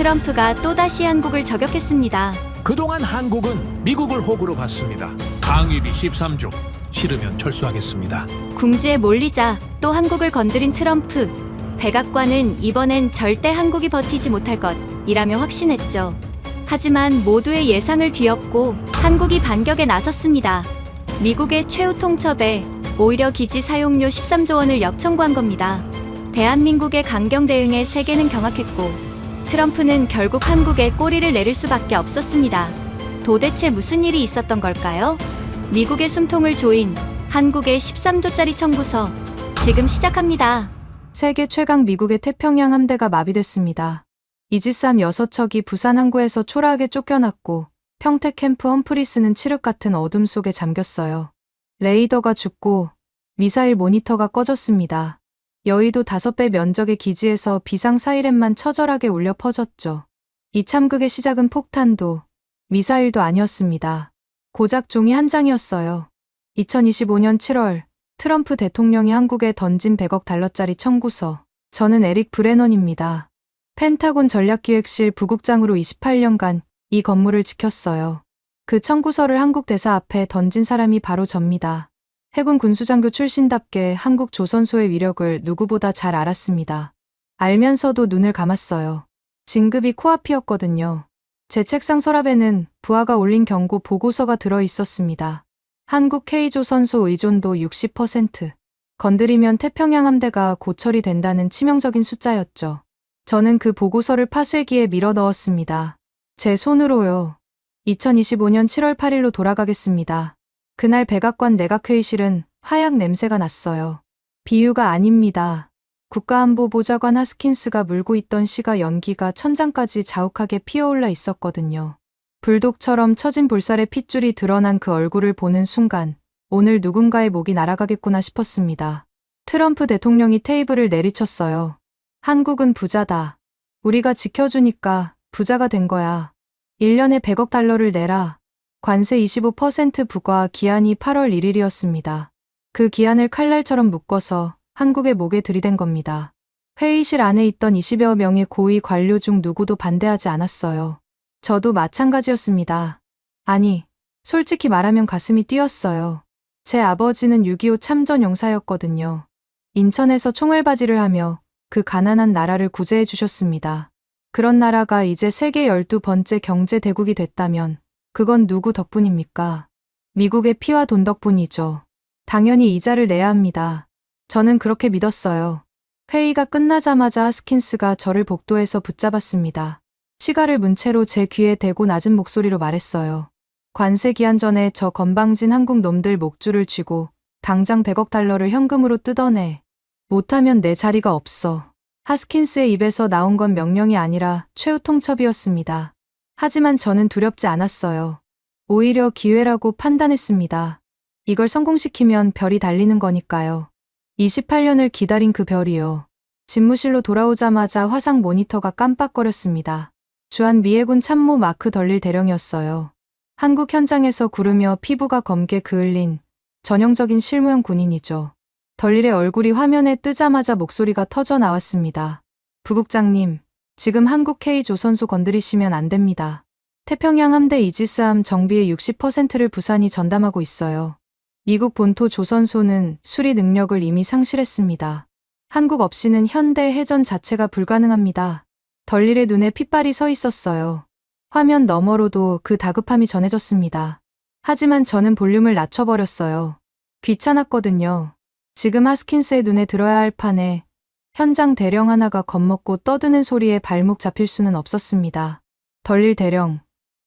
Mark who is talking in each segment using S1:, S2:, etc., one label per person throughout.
S1: 트럼프가 또다시 한국을 저격했습니다.
S2: 그동안 한국은 미국을 호구로 봤습니다. 방위비 13조, 싫으면 철수하겠습니다.
S1: 궁지에 몰리자 또 한국을 건드린 트럼프. 백악관은 이번엔 절대 한국이 버티지 못할 것이라며 확신했죠. 하지만 모두의 예상을 뒤엎고 한국이 반격에 나섰습니다. 미국의 최후 통첩에 오히려 기지 사용료 13조 원을 역청구한 겁니다. 대한민국의 강경 대응에 세계는 경악했고 트럼프는 결국 한국에 꼬리를 내릴 수밖에 없었습니다. 도대체 무슨 일이 있었던 걸까요? 미국의 숨통을 조인 한국의 13조짜리 청구서 지금 시작합니다.
S3: 세계 최강 미국의 태평양 함대가 마비됐습니다. 이지스함 6척이 부산 항구에서 초라하게 쫓겨났고 평택 캠프 험프리스는 칠흑 같은 어둠 속에 잠겼어요. 레이더가 죽고 미사일 모니터가 꺼졌습니다. 여의도 5배 면적의 기지에서 비상 사이렌만 처절하게 울려 퍼졌죠. 이 참극의 시작은 폭탄도 미사일도 아니었습니다. 고작 종이 한 장이었어요. 2025년 7월 트럼프 대통령이 한국에 던진 100억 달러짜리 청구서. 저는 에릭 브레넌입니다. 펜타곤 전략기획실 부국장으로 28년간 이 건물을 지켰어요. 그 청구서를 한국 대사 앞에 던진 사람이 바로 접니다. 해군 군수장교 출신답게 한국 조선소의 위력을 누구보다 잘 알았습니다. 알면서도 눈을 감았어요. 진급이 코앞이었거든요. 제 책상 서랍에는 부하가 올린 경고 보고서가 들어 있었습니다. 한국 K조선소 의존도 60%. 건드리면 태평양 함대가 고철이 된다는 치명적인 숫자였죠. 저는 그 보고서를 파쇄기에 밀어 넣었습니다. 제 손으로요. 2025년 7월 8일로 돌아가겠습니다. 그날 백악관 내각회의실은 화약 냄새가 났어요. 비유가 아닙니다. 국가안보보좌관 하스킨스가 물고 있던 시가 연기가 천장까지 자욱하게 피어올라 있었거든요. 불독처럼 처진 볼살에 핏줄이 드러난 그 얼굴을 보는 순간 오늘 누군가의 목이 날아가겠구나 싶었습니다. 트럼프 대통령이 테이블을 내리쳤어요. 한국은 부자다. 우리가 지켜주니까 부자가 된 거야. 1년에 100억 달러를 내라. 관세 25% 부과 기한이 8월 1일이었습니다. 그 기한을 칼날처럼 묶어서 한국의 목에 들이댄 겁니다. 회의실 안에 있던 20여 명의 고위 관료 중 누구도 반대하지 않았어요. 저도 마찬가지였습니다. 아니, 솔직히 말하면 가슴이 뛰었어요. 제 아버지는 6.25 참전 용사였거든요. 인천에서 총알바지를 하며 그 가난한 나라를 구제해 주셨습니다. 그런 나라가 이제 세계 12번째 경제 대국이 됐다면 그건 누구 덕분입니까? 미국의 피와 돈 덕분이죠. 당연히 이자를 내야 합니다. 저는 그렇게 믿었어요. 회의가 끝나자마자 하스킨스가 저를 복도에서 붙잡았습니다. 시가를 문 채로 제 귀에 대고 낮은 목소리로 말했어요. 관세 기한 전에 저 건방진 한국 놈들 목줄을 쥐고 당장 100억 달러를 현금으로 뜯어내. 못하면 내 자리가 없어. 하스킨스의 입에서 나온 건 명령이 아니라 최후 통첩이었습니다. 하지만 저는 두렵지 않았어요. 오히려 기회라고 판단했습니다. 이걸 성공시키면 별이 달리는 거니까요. 28년을 기다린 그 별이요. 집무실로 돌아오자마자 화상 모니터가 깜빡거렸습니다. 주한 미해군 참모 마크 덜릴 대령이었어요. 한국 현장에서 구르며 피부가 검게 그을린 전형적인 실무형 군인이죠. 덜릴의 얼굴이 화면에 뜨자마자 목소리가 터져 나왔습니다. 부국장님, 지금 한국 K조선소 건드리시면 안 됩니다. 태평양 함대 이지스함 정비의 60%를 부산이 전담하고 있어요. 미국 본토 조선소는 수리 능력을 이미 상실했습니다. 한국 없이는 현대 해전 자체가 불가능합니다. 덜릴의 눈에 핏발이 서 있었어요. 화면 너머로도 그 다급함이 전해졌습니다. 하지만 저는 볼륨을 낮춰버렸어요. 귀찮았거든요. 지금 하스킨스의 눈에 들어야 할 판에 현장 대령 하나가 겁먹고 떠드는 소리에 발목 잡힐 수는 없었습니다. 덜릴 대령,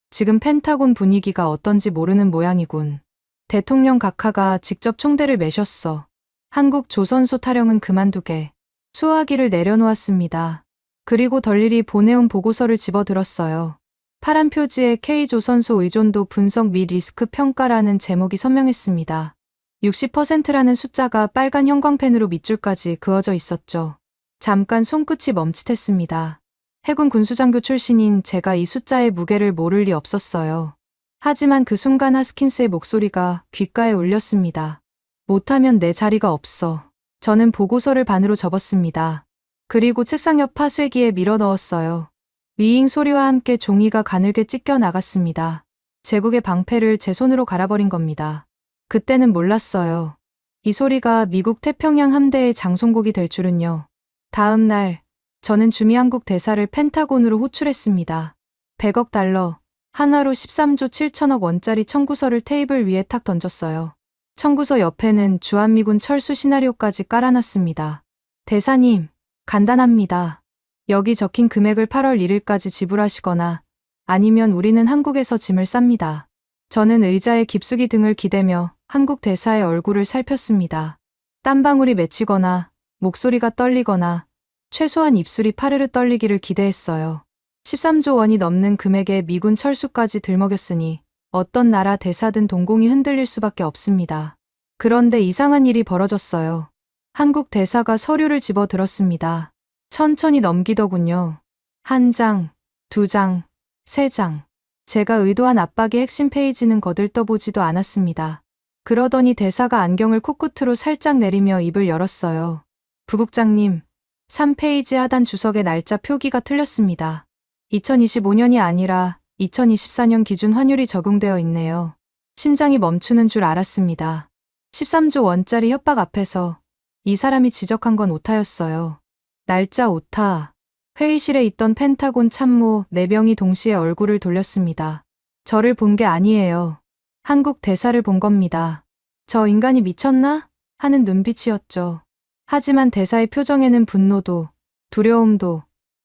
S3: 지금 펜타곤 분위기가 어떤지 모르는 모양이군. 대통령 각하가 직접 총대를 매셨어. 한국 조선소 타령은 그만두게. 수화기를 내려놓았습니다. 그리고 덜릴이 보내온 보고서를 집어들었어요. 파란 표지에 K조선소 의존도 분석 및 리스크 평가라는 제목이 선명했습니다. 60%라는 숫자가 빨간 형광펜으로 밑줄까지 그어져 있었죠. 잠깐 손끝이 멈칫했습니다. 해군 군수장교 출신인 제가 이 숫자의 무게를 모를 리 없었어요. 하지만 그 순간 하스킨스의 목소리가 귓가에 울렸습니다. 못하면 내 자리가 없어. 저는 보고서를 반으로 접었습니다. 그리고 책상 옆 파쇄기에 밀어 넣었어요. 위잉 소리와 함께 종이가 가늘게 찢겨 나갔습니다. 제국의 방패를 제 손으로 갈아버린 겁니다. 그때는 몰랐어요. 이 소리가 미국 태평양 함대의 장송곡이 될 줄은요. 다음 날, 저는 주미한국 대사를 펜타곤으로 호출했습니다. 100억 달러, 한화로 13조 7천억 원짜리 청구서를 테이블 위에 탁 던졌어요. 청구서 옆에는 주한미군 철수 시나리오까지 깔아놨습니다. 대사님, 간단합니다. 여기 적힌 금액을 8월 1일까지 지불하시거나 아니면 우리는 한국에서 짐을 쌉니다. 저는 의자에 깊숙이 등을 기대며 한국 대사의 얼굴을 살폈습니다. 땀방울이 맺히거나 목소리가 떨리거나 최소한 입술이 파르르 떨리기를 기대했어요. 13조 원이 넘는 금액에 미군 철수까지 들먹였으니 어떤 나라 대사든 동공이 흔들릴 수밖에 없습니다. 그런데 이상한 일이 벌어졌어요. 한국 대사가 서류를 집어들었습니다. 천천히 넘기더군요. 1장, 2장, 3장. 제가 의도한 압박의 핵심 페이지는 거들떠보지도 않았습니다. 그러더니 대사가 안경을 코끝으로 살짝 내리며 입을 열었어요. 부국장님, 3페이지 하단 주석의 날짜 표기가 틀렸습니다. 2025년이 아니라 2024년 기준 환율이 적용되어 있네요. 심장이 멈추는 줄 알았습니다. 13조 원짜리 협박 앞에서 이 사람이 지적한 건 오타였어요. 날짜 오타. 회의실에 있던 펜타곤 참모 4명이 동시에 얼굴을 돌렸습니다. 저를 본 게 아니에요. 한국 대사를 본 겁니다. 저 인간이 미쳤나? 하는 눈빛이었죠. 하지만 대사의 표정에는 분노도, 두려움도,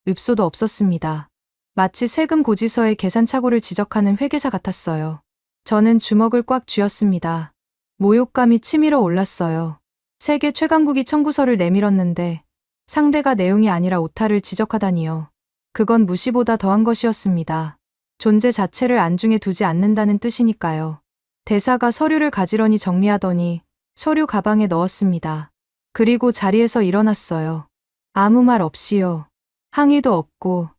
S3: 읍소도 없었습니다. 마치 세금 고지서의 계산착오를 지적하는 회계사 같았어요. 저는 주먹을 꽉 쥐었습니다. 모욕감이 치밀어 올랐어요. 세계 최강국이 청구서를 내밀었는데 상대가 내용이 아니라 오타를 지적하다니요. 그건 무시보다 더한 것이었습니다. 존재 자체를 안중에 두지 않는다는 뜻이니까요. 대사가 서류를 가지런히 정리하더니 서류 가방에 넣었습니다. 그리고 자리에서 일어났어요. 아무 말 없이요. 항의도 없고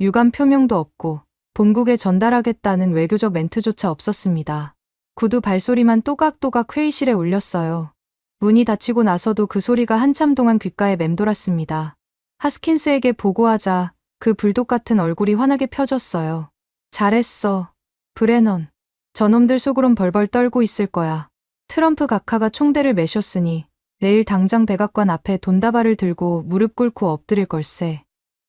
S3: 유감 표명도 없고 본국에 전달하겠다는 외교적 멘트조차 없었습니다. 구두 발소리만 또각또각 회의실에 울렸어요. 문이 닫히고 나서도 그 소리가 한참 동안 귓가에 맴돌았습니다. 하스킨스에게 보고하자 그 불독 같은 얼굴이 환하게 펴졌어요. 잘했어, 브레넌. 저놈들 속으론 벌벌 떨고 있을 거야. 트럼프 각하가 총대를 메셨으니 내일 당장 백악관 앞에 돈다발을 들고 무릎 꿇고 엎드릴 걸세.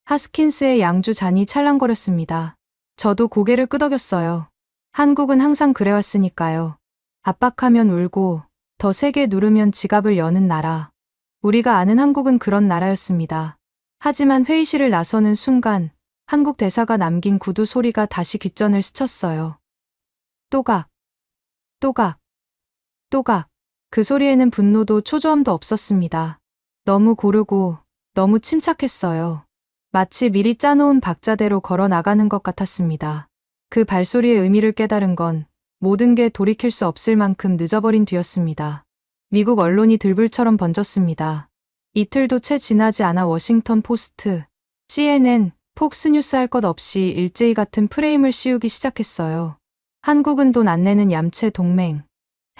S3: 하스킨스의 양주 잔이 찰랑거렸습니다. 저도 고개를 끄덕였어요. 한국은 항상 그래왔으니까요. 압박하면 울고 더 세게 누르면 지갑을 여는 나라. 우리가 아는 한국은 그런 나라였습니다. 하지만 회의실을 나서는 순간 한국 대사가 남긴 구두 소리가 다시 귓전을 스쳤어요. 또각, 또각, 또각. 그 소리에는 분노도 초조함도 없었습니다. 너무 고르고 너무 침착했어요. 마치 미리 짜놓은 박자대로 걸어 나가는 것 같았습니다. 그 발소리의 의미를 깨달은 건 모든 게 돌이킬 수 없을 만큼 늦어버린 뒤였습니다. 미국 언론이 들불처럼 번졌습니다. 이틀도 채 지나지 않아 워싱턴 포스트, CNN, 폭스뉴스 할 것 없이 일제히 같은 프레임을 씌우기 시작했어요. 한국은 돈 안 내는 얌체 동맹.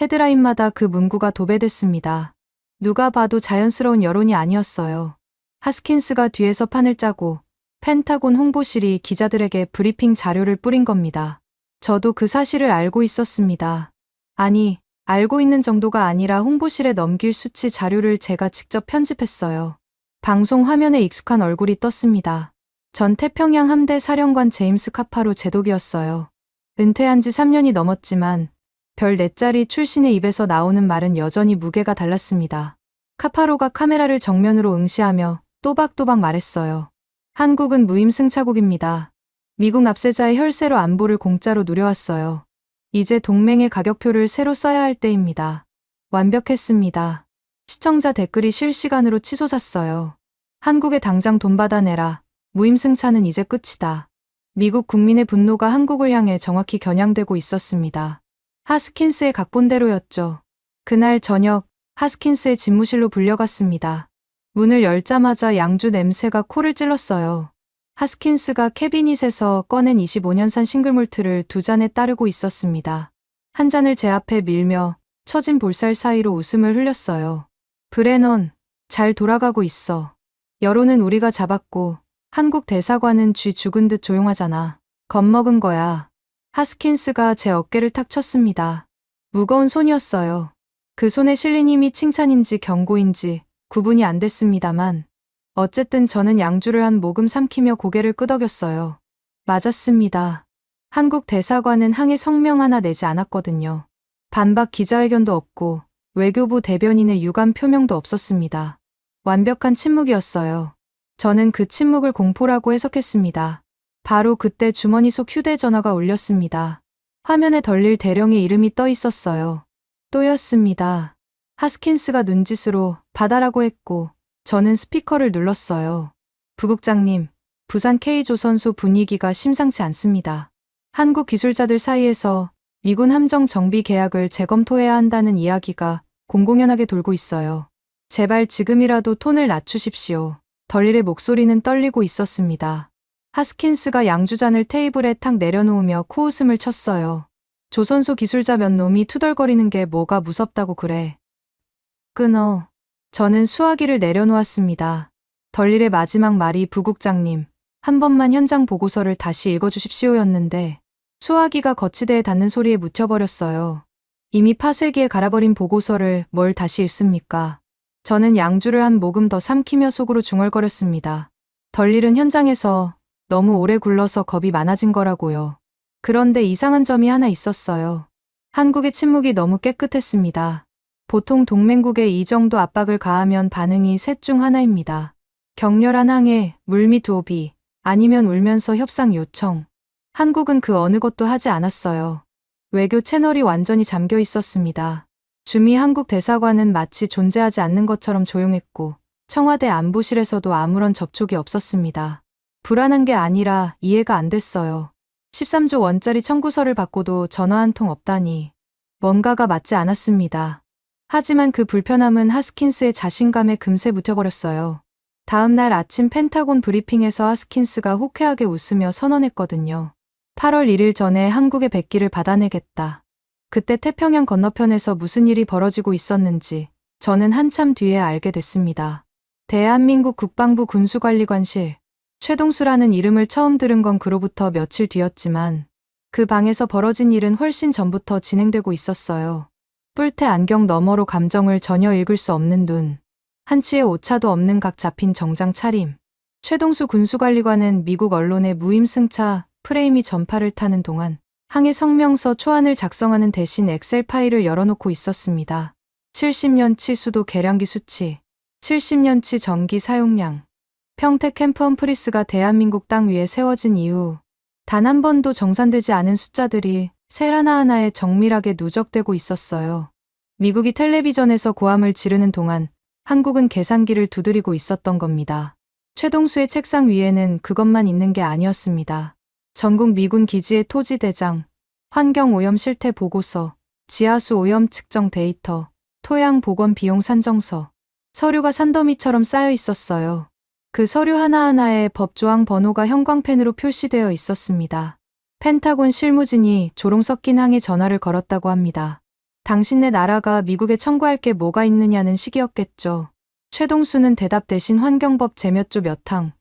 S3: 헤드라인마다 그 문구가 도배됐습니다. 누가 봐도 자연스러운 여론이 아니었어요. 하스킨스가 뒤에서 판을 짜고 펜타곤 홍보실이 기자들에게 브리핑 자료를 뿌린 겁니다. 저도 그 사실을 알고 있었습니다. 아니, 알고 있는 정도가 아니라 홍보실에 넘길 수치 자료를 제가 직접 편집했어요. 방송 화면에 익숙한 얼굴이 떴습니다. 전 태평양 함대 사령관 제임스 카파로 제독이었어요. 은퇴한 지 3년이 넘었지만 별 4짜리 출신의 입에서 나오는 말은 여전히 무게가 달랐습니다. 카파로가 카메라를 정면으로 응시하며 또박또박 말했어요. 한국은 무임승차국입니다. 미국 납세자의 혈세로 안보를 공짜로 누려왔어요. 이제 동맹의 가격표를 새로 써야 할 때입니다. 완벽했습니다. 시청자 댓글이 실시간으로 치솟았어요. 한국에 당장 돈 받아내라. 무임승차는 이제 끝이다. 미국 국민의 분노가 한국을 향해 정확히 겨냥되고 있었습니다. 하스킨스의 각본대로였죠. 그날 저녁 하스킨스의 집무실로 불려갔습니다. 문을 열자마자 양주 냄새가 코를 찔렀어요. 하스킨스가 캐비닛에서 꺼낸 25년산 싱글몰트를 2잔에 따르고 있었습니다. 한 잔을 제 앞에 밀며 처진 볼살 사이로 웃음을 흘렸어요. 브레넌, 잘 돌아가고 있어. 여론은 우리가 잡았고 한국 대사관은 쥐 죽은 듯 조용하잖아. 겁먹은 거야. 하스킨스가 제 어깨를 탁 쳤습니다. 무거운 손이었어요. 그 손에 실린 힘이 칭찬인지 경고인지 구분이 안 됐습니다만 어쨌든 저는 양주를 한 모금 삼키며 고개를 끄덕였어요. 맞았습니다. 한국 대사관은 항해 성명 하나 내지 않았거든요. 반박 기자회견도 없고 외교부 대변인의 유감 표명도 없었습니다. 완벽한 침묵이었어요. 저는 그 침묵을 공포라고 해석했습니다. 바로 그때 주머니 속 휴대전화가 울렸습니다. 화면에 덜릴 대령의 이름이 떠 있었어요. 또였습니다. 하스킨스가 눈짓으로 받아라고 했고 저는 스피커를 눌렀어요. 부국장님, 부산 K조선소 분위기가 심상치 않습니다. 한국 기술자들 사이에서 미군 함정 정비 계약을 재검토해야 한다는 이야기가 공공연하게 돌고 있어요. 제발 지금이라도 톤을 낮추십시오. 덜릴의 목소리는 떨리고 있었습니다. 하스킨스가 양주잔을 테이블에 탁 내려놓으며 코웃음을 쳤어요. 조선소 기술자 몇 놈이 투덜거리는 게 뭐가 무섭다고 그래. 끊어. 저는 수화기를 내려놓았습니다. 덜릴의 마지막 말이 부국장님, 한 번만 현장 보고서를 다시 읽어주십시오였는데 수화기가 거치대에 닿는 소리에 묻혀버렸어요. 이미 파쇄기에 갈아버린 보고서를 뭘 다시 읽습니까? 저는 양주를 한 모금 더 삼키며 속으로 중얼거렸습니다. 덜릴은 현장에서 너무 오래 굴러서 겁이 많아진 거라고요. 그런데 이상한 점이 하나 있었어요. 한국의 침묵이 너무 깨끗했습니다. 보통 동맹국에 이 정도 압박을 가하면 반응이 셋 중 하나입니다. 격렬한 항해, 물밑 오비, 아니면 울면서 협상 요청. 한국은 그 어느 것도 하지 않았어요. 외교 채널이 완전히 잠겨 있었습니다. 주미 한국 대사관은 마치 존재하지 않는 것처럼 조용했고 청와대 안보실에서도 아무런 접촉이 없었습니다. 불안한 게 아니라 이해가 안 됐어요. 13조 원짜리 청구서를 받고도 전화 한 통 없다니. 뭔가가 맞지 않았습니다. 하지만 그 불편함은 하스킨스의 자신감에 금세 묻혀버렸어요. 다음 날 아침 펜타곤 브리핑에서 하스킨스가 호쾌하게 웃으며 선언했거든요. 8월 1일 전에 한국의 백기를 받아내겠다. 그때 태평양 건너편에서 무슨 일이 벌어지고 있었는지 저는 한참 뒤에 알게 됐습니다. 대한민국 국방부 군수관리관실, 최동수라는 이름을 처음 들은 건 그로부터 며칠 뒤였지만 그 방에서 벌어진 일은 훨씬 전부터 진행되고 있었어요. 뿔테 안경 너머로 감정을 전혀 읽을 수 없는 눈, 한치의 오차도 없는 각 잡힌 정장 차림. 최동수 군수관리관은 미국 언론의 무임승차 프레임이 전파를 타는 동안 항해 성명서 초안을 작성하는 대신 엑셀 파일을 열어놓고 있었습니다. 70년치 수도 계량기 수치, 70년치 전기 사용량, 평택 캠프 험프리스가 대한민국 땅 위에 세워진 이후 단 한 번도 정산되지 않은 숫자들이 셀 하나하나에 정밀하게 누적되고 있었어요. 미국이 텔레비전에서 고함을 지르는 동안 한국은 계산기를 두드리고 있었던 겁니다. 최동수의 책상 위에는 그것만 있는 게 아니었습니다. 전국 미군 기지의 토지 대장, 환경 오염 실태 보고서, 지하수 오염 측정 데이터, 토양 복원 비용 산정서, 서류가 산더미처럼 쌓여 있었어요. 그 서류 하나하나에 법조항 번호가 형광펜으로 표시되어 있었습니다. 펜타곤 실무진이 조롱 섞인 항에 전화를 걸었다고 합니다. 당신네 나라가 미국에 청구할 게 뭐가 있느냐는 식이었겠죠. 최동수는 대답 대신 환경법 제몇조 몇 항,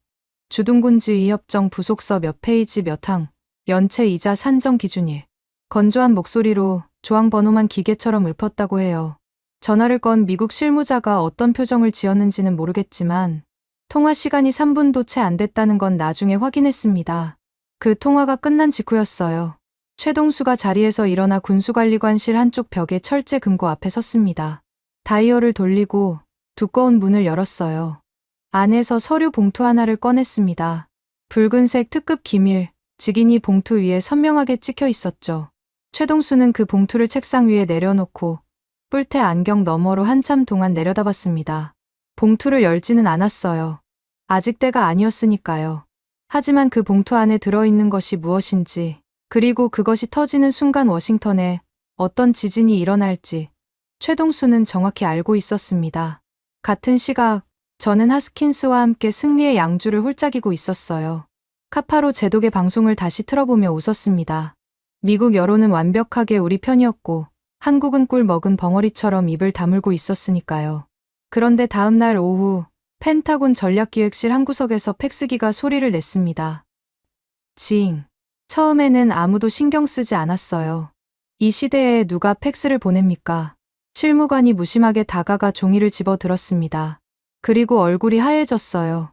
S3: 주둔군지위협정 부속서 몇 페이지 몇 항, 연체 이자 산정 기준일. 건조한 목소리로 조항 번호만 기계처럼 읊었다고 해요. 전화를 건 미국 실무자가 어떤 표정을 지었는지는 모르겠지만 통화 시간이 3분도 채 안 됐다는 건 나중에 확인했습니다. 그 통화가 끝난 직후였어요. 최동수가 자리에서 일어나 군수관리관실 한쪽 벽에 철제 금고 앞에 섰습니다. 다이얼을 돌리고 두꺼운 문을 열었어요. 안에서 서류 봉투 하나를 꺼냈습니다. 붉은색 특급 기밀, 직인이 봉투 위에 선명하게 찍혀 있었죠. 최동수는 그 봉투를 책상 위에 내려놓고 뿔테 안경 너머로 한참 동안 내려다봤습니다. 봉투를 열지는 않았어요. 아직 때가 아니었으니까요. 하지만 그 봉투 안에 들어있는 것이 무엇인지, 그리고 그것이 터지는 순간 워싱턴에 어떤 지진이 일어날지 최동수는 정확히 알고 있었습니다. 같은 시각 저는 하스킨스와 함께 승리의 양주를 홀짝이고 있었어요. 카파로 제독의 방송을 다시 틀어보며 웃었습니다. 미국 여론은 완벽하게 우리 편이었고 한국은 꿀 먹은 벙어리처럼 입을 다물고 있었으니까요. 그런데 다음 날 오후 펜타곤 전략기획실 한 구석에서 팩스기가 소리를 냈습니다. 징. 처음에는 아무도 신경 쓰지 않았어요. 이 시대에 누가 팩스를 보냅니까? 실무관이 무심하게 다가가 종이를 집어 들었습니다. 그리고 얼굴이 하얘졌어요.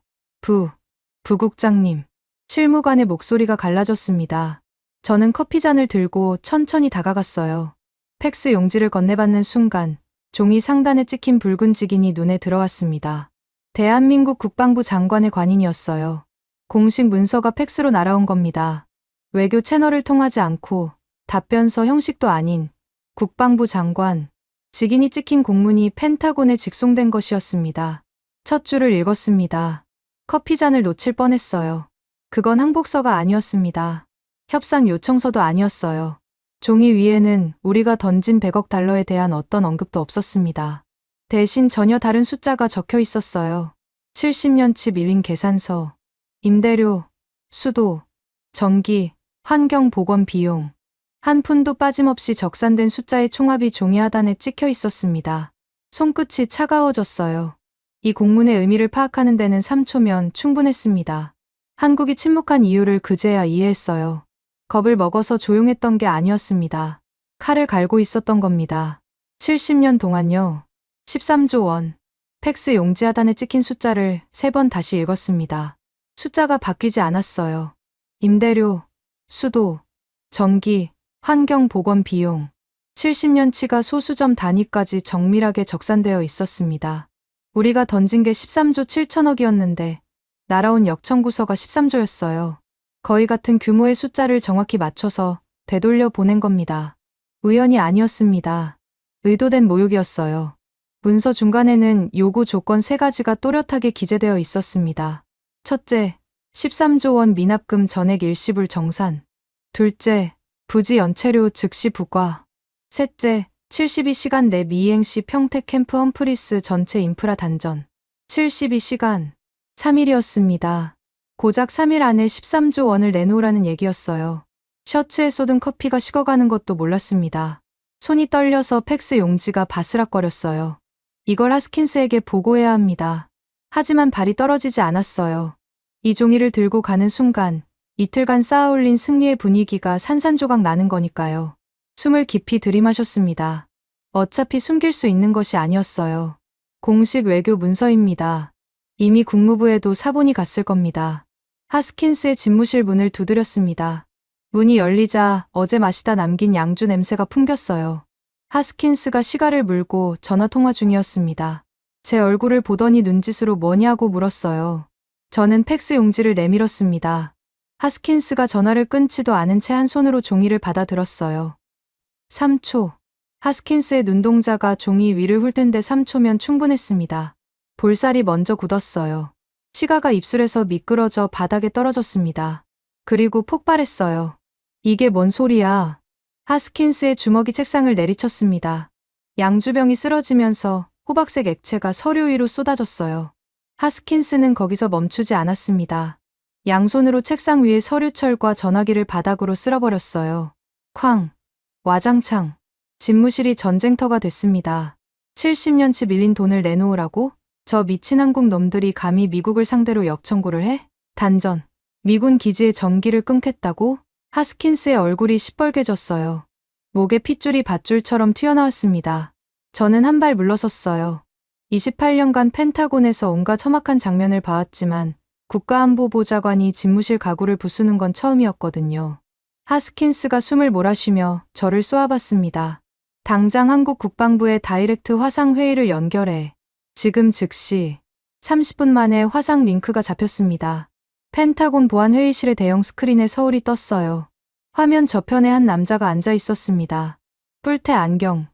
S3: 부국장님. 실무관의 목소리가 갈라졌습니다. 저는 커피잔을 들고 천천히 다가갔어요. 팩스 용지를 건네받는 순간 종이 상단에 찍힌 붉은 직인이 눈에 들어왔습니다. 대한민국 국방부 장관의 관인이었어요. 공식 문서가 팩스로 날아온 겁니다. 외교 채널을 통하지 않고 답변서 형식도 아닌 국방부 장관, 직인이 찍힌 공문이 펜타곤에 직송된 것이었습니다. 첫 줄을 읽었습니다. 커피잔을 놓칠 뻔했어요. 그건 항복서가 아니었습니다. 협상 요청서도 아니었어요. 종이 위에는 우리가 던진 100억 달러에 대한 어떤 언급도 없었습니다. 대신 전혀 다른 숫자가 적혀 있었어요. 70년치 밀린 계산서, 임대료, 수도, 전기, 환경보건 비용. 한 푼도 빠짐없이 적산된 숫자의 총합이 종이 하단에 찍혀 있었습니다. 손끝이 차가워졌어요. 이 공문의 의미를 파악하는 데는 3초면 충분했습니다. 한국이 침묵한 이유를 그제야 이해했어요. 겁을 먹어서 조용했던 게 아니었습니다. 칼을 갈고 있었던 겁니다. 70년 동안요. 13조 원. 팩스 용지 하단에 찍힌 숫자를 3번 다시 읽었습니다. 숫자가 바뀌지 않았어요. 임대료, 수도, 전기, 환경보건 비용. 70년치가 소수점 단위까지 정밀하게 적산되어 있었습니다. 우리가 던진 게 13조 7천억이었는데 날아온 역청구서가 13조였어요. 거의 같은 규모의 숫자를 정확히 맞춰서 되돌려 보낸 겁니다. 우연이 아니었습니다. 의도된 모욕이었어요. 문서 중간에는 요구 조건 3가지가 또렷하게 기재되어 있었습니다. 첫째, 13조 원 미납금 전액 일시불 정산. 둘째, 부지 연체료 즉시 부과. 셋째, 72시간 내 미이행 시 평택 캠프 험프리스 전체 인프라 단전. 72시간. 3일이었습니다. 고작 3일 안에 13조 원을 내놓으라는 얘기였어요. 셔츠에 쏟은 커피가 식어가는 것도 몰랐습니다. 손이 떨려서 팩스 용지가 바스락거렸어요. 이걸 하스킨스에게 보고해야 합니다. 하지만 발이 떨어지지 않았어요. 이 종이를 들고 가는 순간 이틀간 쌓아올린 승리의 분위기가 산산조각 나는 거니까요. 숨을 깊이 들이마셨습니다. 어차피 숨길 수 있는 것이 아니었어요. 공식 외교 문서입니다. 이미 국무부에도 사본이 갔을 겁니다. 하스킨스의 집무실 문을 두드렸습니다. 문이 열리자 어제 마시다 남긴 양주 냄새가 풍겼어요. 하스킨스가 시가를 물고 전화통화 중이었습니다. 제 얼굴을 보더니 눈짓으로 뭐냐고 물었어요. 저는 팩스 용지를 내밀었습니다. 하스킨스가 전화를 끊지도 않은 채 한 손으로 종이를 받아들었어요. 3초. 하스킨스의 눈동자가 종이 위를 훑는데 3초면 충분했습니다. 볼살이 먼저 굳었어요. 시가가 입술에서 미끄러져 바닥에 떨어졌습니다. 그리고 폭발했어요. 이게 뭔 소리야? 하스킨스의 주먹이 책상을 내리쳤습니다. 양주병이 쓰러지면서 호박색 액체가 서류 위로 쏟아졌어요. 하스킨스는 거기서 멈추지 않았습니다. 양손으로 책상 위에 서류철과 전화기를 바닥으로 쓸어버렸어요. 쾅. 와장창. 집무실이 전쟁터가 됐습니다. 70년치 밀린 돈을 내놓으라고? 저 미친 한국 놈들이 감히 미국을 상대로 역청구를 해? 단전. 미군 기지의 전기를 끊겠다고? 하스킨스의 얼굴이 시뻘개졌어요. 목에 핏줄이 밧줄처럼 튀어나왔습니다. 저는 한 발 물러섰어요. 28년간 펜타곤에서 온갖 험악한 장면을 봐왔지만 국가안보보좌관이 집무실 가구를 부수는 건 처음이었거든요. 하스킨스가 숨을 몰아쉬며 저를 쏘아봤습니다. 당장 한국 국방부의 다이렉트 화상 회의를 연결해. 지금 즉시. 30분 만에 화상 링크가 잡혔습니다. 펜타곤 보안 회의실의 대형 스크린에 서울이 떴어요. 화면 저편에 한 남자가 앉아 있었습니다. 뿔테 안경,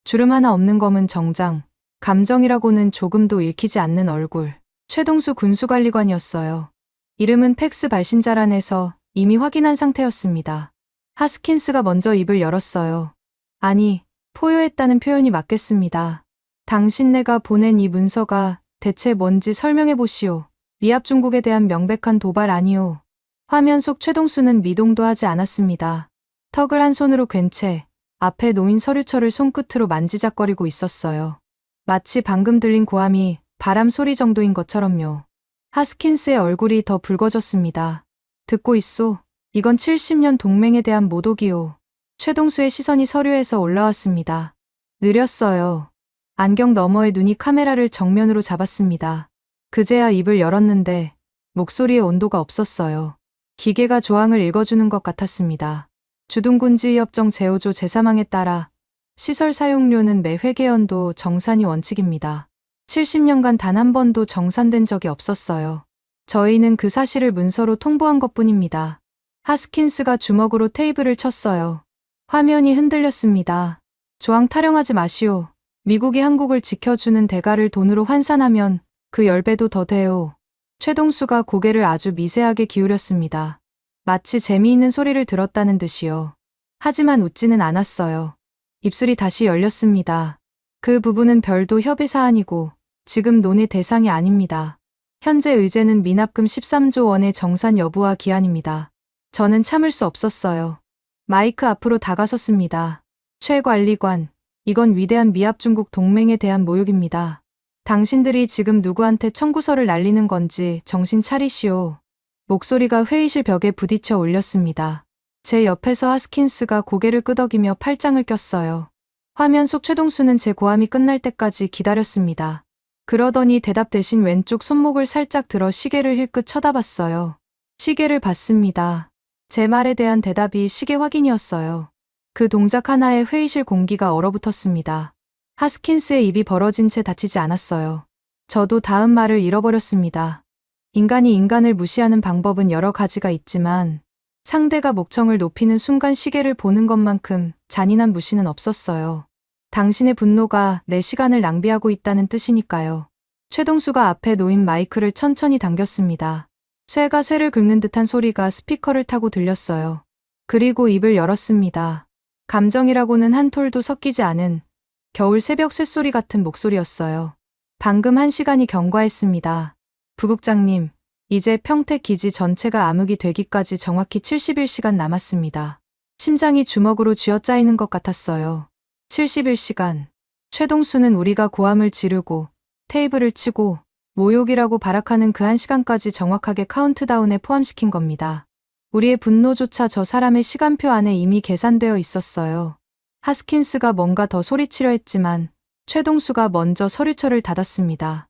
S3: 주름 하나 없는 검은 정장, 감정이라고는 조금도 읽히지 않는 얼굴. 최동수 군수관리관이었어요. 이름은 팩스 발신자란에서 이미 확인한 상태였습니다. 하스킨스가 먼저 입을 열었어요. 아니, 포효했다는 표현이 맞겠습니다. 당신네가 보낸 이 문서가 대체 뭔지 설명해 보시오. 미합 중국에 대한 명백한 도발 아니오. 화면 속 최동수는 미동도 하지 않았습니다. 턱을 한 손으로 괜 채 앞에 놓인 서류철을 손끝으로 만지작거리고 있었어요. 마치 방금 들린 고함이 바람 소리 정도인 것처럼요. 하스킨스의 얼굴이 더 붉어졌습니다. 듣고 있소. 이건 70년 동맹에 대한 모독이요. 최동수의 시선이 서류에서 올라왔습니다. 느렸어요. 안경 너머의 눈이 카메라를 정면으로 잡았습니다. 그제야 입을 열었는데 목소리에 온도가 없었어요. 기계가 조항을 읽어주는 것 같았습니다. 주둔군지위협정 제5조 제3항에 따라 시설 사용료는 매 회계연도 정산이 원칙입니다. 70년간 단 한 번도 정산된 적이 없었어요. 저희는 그 사실을 문서로 통보한 것뿐입니다. 하스킨스가 주먹으로 테이블을 쳤어요. 화면이 흔들렸습니다. 조항 타령하지 마시오. 미국이 한국을 지켜주는 대가를 돈으로 환산하면 그 10배도 더 돼요. 최동수가 고개를 아주 미세하게 기울였습니다. 마치 재미있는 소리를 들었다는 듯이요. 하지만 웃지는 않았어요. 입술이 다시 열렸습니다. 그 부분은 별도 협의 사안이고 지금 논의 대상이 아닙니다. 현재 의제는 미납금 13조 원의 정산 여부와 기한입니다. 저는 참을 수 없었어요. 마이크 앞으로 다가섰습니다. 최 관리관, 이건 위대한 미합중국 동맹에 대한 모욕입니다. 당신들이 지금 누구한테 청구서를 날리는 건지 정신 차리시오. 목소리가 회의실 벽에 부딪혀 울렸습니다. 제 옆에서 하스킨스가 고개를 끄덕이며 팔짱을 꼈어요. 화면 속 최동수는 제 고함이 끝날 때까지 기다렸습니다. 그러더니 대답 대신 왼쪽 손목을 살짝 들어 시계를 힐끗 쳐다봤어요. 시계를 봤습니다. 제 말에 대한 대답이 시계 확인이었어요. 그 동작 하나에 회의실 공기가 얼어붙었습니다. 하스킨스의 입이 벌어진 채 닫히지 않았어요. 저도 다음 말을 잃어버렸습니다. 인간이 인간을 무시하는 방법은 여러 가지가 있지만 상대가 목청을 높이는 순간 시계를 보는 것만큼 잔인한 무시는 없었어요. 당신의 분노가 내 시간을 낭비하고 있다는 뜻이니까요. 최동수가 앞에 놓인 마이크를 천천히 당겼습니다. 쇠가 쇠를 긁는 듯한 소리가 스피커를 타고 들렸어요. 그리고 입을 열었습니다. 감정이라고는 한 톨도 섞이지 않은 겨울 새벽 쇳소리 같은 목소리였어요. 방금 1시간이 경과했습니다. 부국장님, 이제 평택 기지 전체가 암흑이 되기까지 정확히 71시간 남았습니다. 심장이 주먹으로 쥐어짜이는 것 같았어요. 71시간. 최동수는 우리가 고함을 지르고 테이블을 치고 모욕이라고 발악하는 그 1시간까지 정확하게 카운트다운에 포함시킨 겁니다. 우리의 분노조차 저 사람의 시간표 안에 이미 계산되어 있었어요. 하스킨스가 뭔가 더 소리치려 했지만 최동수가 먼저 서류철을 닫았습니다.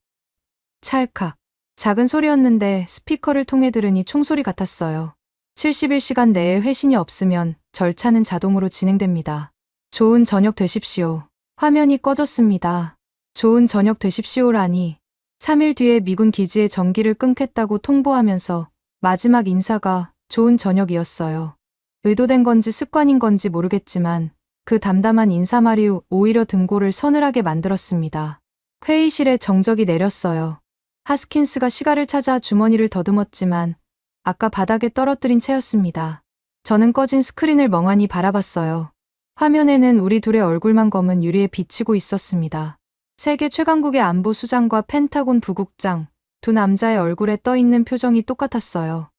S3: 찰칵. 작은 소리였는데 스피커를 통해 들으니 총소리 같았어요. 71시간 내에 회신이 없으면 절차는 자동으로 진행됩니다. 좋은 저녁 되십시오. 화면이 꺼졌습니다. 좋은 저녁 되십시오라니. 3일 뒤에 미군 기지에 전기를 끊겠다고 통보하면서 마지막 인사가 좋은 저녁이었어요. 의도된 건지 습관인 건지 모르겠지만 그 담담한 인사말이 오히려 등골을 서늘하게 만들었습니다. 회의실에 정적이 내렸어요. 하스킨스가 시가를 찾아 주머니를 더듬었지만 아까 바닥에 떨어뜨린 채였습니다. 저는 꺼진 스크린을 멍하니 바라봤어요. 화면에는 우리 둘의 얼굴만 검은 유리에 비치고 있었습니다. 세계 최강국의 안보 수장과 펜타곤 부국장, 두 남자의 얼굴에 떠있는 표정이 똑같았어요.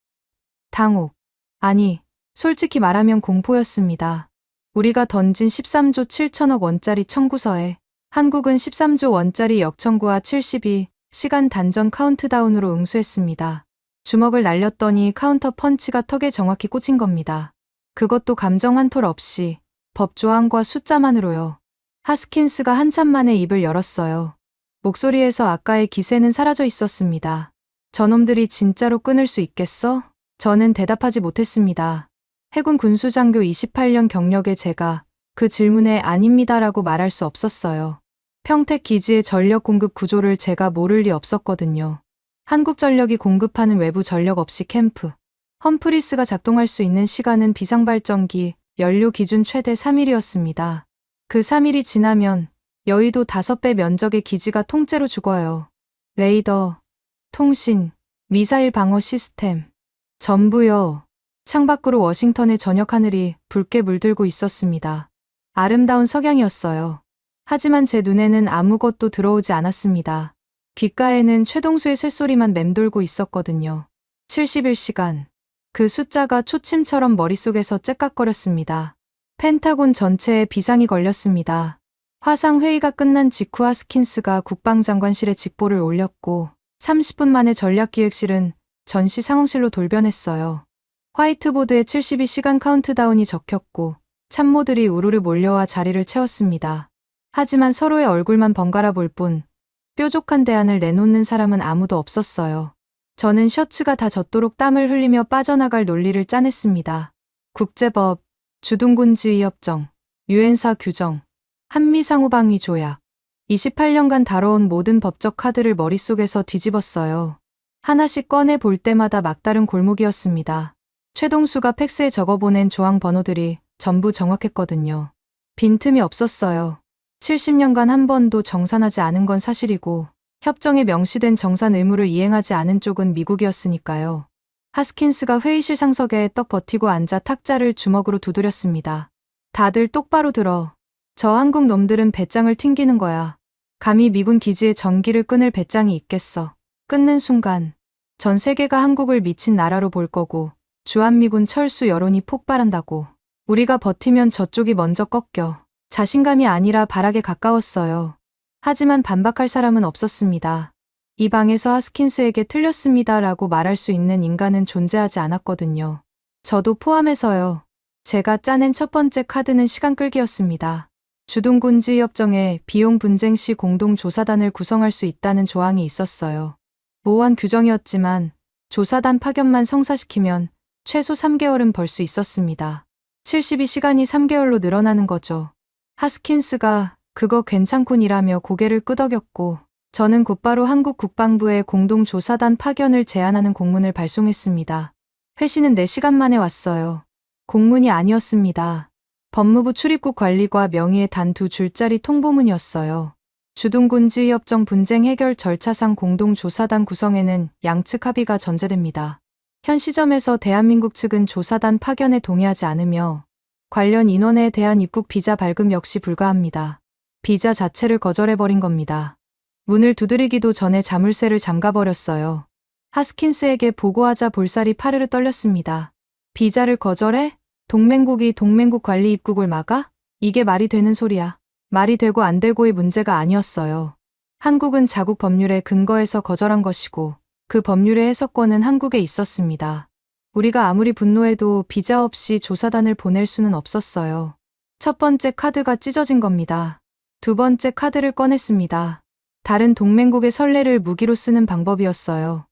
S3: 당혹. 아니, 솔직히 말하면 공포였습니다. 우리가 던진 13조 7천억 원짜리 청구서에 한국은 13조 원짜리 역청구와 72시간 단전 카운트다운으로 응수했습니다. 주먹을 날렸더니 카운터 펀치가 턱에 정확히 꽂힌 겁니다. 그것도 감정 한 톨 없이 법조항과 숫자만으로요. 하스킨스가 한참 만에 입을 열었어요. 목소리에서 아까의 기세는 사라져 있었습니다. 저놈들이 진짜로 끊을 수 있겠어? 저는 대답하지 못했습니다. 해군 군수장교 28년 경력의 제가 그 질문에 아닙니다라고 말할 수 없었어요. 평택 기지의 전력 공급 구조를 제가 모를 리 없었거든요. 한국전력이 공급하는 외부 전력 없이 캠프 험프리스가 작동할 수 있는 시간은 비상발전기 연료 기준 최대 3일이었습니다. 그 3일이 지나면 여의도 5배 면적의 기지가 통째로 죽어요. 레이더, 통신, 미사일 방어 시스템 전부요. 창밖으로 워싱턴의 저녁 하늘이 붉게 물들고 있었습니다. 아름다운 석양이었어요. 하지만 제 눈에는 아무것도 들어오지 않았습니다. 귓가에는 최동수의 쇳소리만 맴돌고 있었거든요. 71시간. 그 숫자가 초침처럼 머릿속에서 째깍거렸습니다. 펜타곤 전체에 비상이 걸렸습니다. 화상회의가 끝난 직후 하스킨스가 국방장관실에 직보를 올렸고 30분 만에 전략기획실은 전시 상황실로 돌변했어요. 화이트보드에 72시간 카운트다운이 적혔고 참모들이 우르르 몰려와 자리를 채웠습니다. 하지만 서로의 얼굴만 번갈아 볼 뿐 뾰족한 대안을 내놓는 사람은 아무도 없었어요. 저는 셔츠가 다 젖도록 땀을 흘리며 빠져나갈 논리를 짜냈습니다. 국제법, 주둔군지휘협정, 유엔사 규정, 한미상호방위 조약. 28년간 다뤄온 모든 법적 카드를 머릿속에서 뒤집었어요. 하나씩 꺼내 볼 때마다 막다른 골목이었습니다. 최동수가 팩스에 적어보낸 조항 번호들이 전부 정확했거든요. 빈틈이 없었어요. 70년간 한 번도 정산하지 않은 건 사실이고 협정에 명시된 정산 의무를 이행하지 않은 쪽은 미국이었으니까요. 하스킨스가 회의실 상석에 떡 버티고 앉아 탁자를 주먹으로 두드렸습니다. 다들 똑바로 들어. 저 한국 놈들은 배짱을 튕기는 거야. 감히 미군 기지에 전기를 끊을 배짱이 있겠어. 끊는 순간 전 세계가 한국을 미친 나라로 볼 거고 주한미군 철수 여론이 폭발한다고. 우리가 버티면 저쪽이 먼저 꺾여. 자신감이 아니라 발악에 가까웠어요. 하지만 반박할 사람은 없었습니다. 이 방에서 하스킨스에게 틀렸습니다라고 말할 수 있는 인간은 존재하지 않았거든요. 저도 포함해서요. 제가 짜낸 첫 번째 카드는 시간 끌기였습니다. 주둔군지휘협정에 비용 분쟁 시 공동조사단을 구성할 수 있다는 조항이 있었어요. 모호한 규정이었지만 조사단 파견만 성사시키면 최소 3개월은 벌 수 있었습니다. 72시간이 3개월로 늘어나는 거죠. 하스킨스가 그거 괜찮군이라며 고개를 끄덕였고 저는 곧바로 한국 국방부에 공동조사단 파견을 제안하는 공문을 발송했습니다. 회신은 4시간 만에 왔어요. 공문이 아니었습니다. 법무부 출입국 관리과 명의의 단 2줄짜리 통보문이었어요. 주둔군지휘협정 분쟁 해결 절차상 공동조사단 구성에는 양측 합의가 전제됩니다. 현 시점에서 대한민국 측은 조사단 파견에 동의하지 않으며 관련 인원에 대한 입국 비자 발급 역시 불가합니다. 비자 자체를 거절해버린 겁니다. 문을 두드리기도 전에 자물쇠를 잠가버렸어요. 하스킨스에게 보고하자 볼살이 파르르 떨렸습니다. 비자를 거절해? 동맹국이 동맹국 관리 입국을 막아? 이게 말이 되는 소리야. 말이 되고 안 되고의 문제가 아니었어요. 한국은 자국 법률에 근거해서 거절한 것이고 그 법률의 해석권은 한국에 있었습니다. 우리가 아무리 분노해도 비자 없이 조사단을 보낼 수는 없었어요. 첫 번째 카드가 찢어진 겁니다. 두 번째 카드를 꺼냈습니다. 다른 동맹국의 선례를 무기로 쓰는 방법이었어요.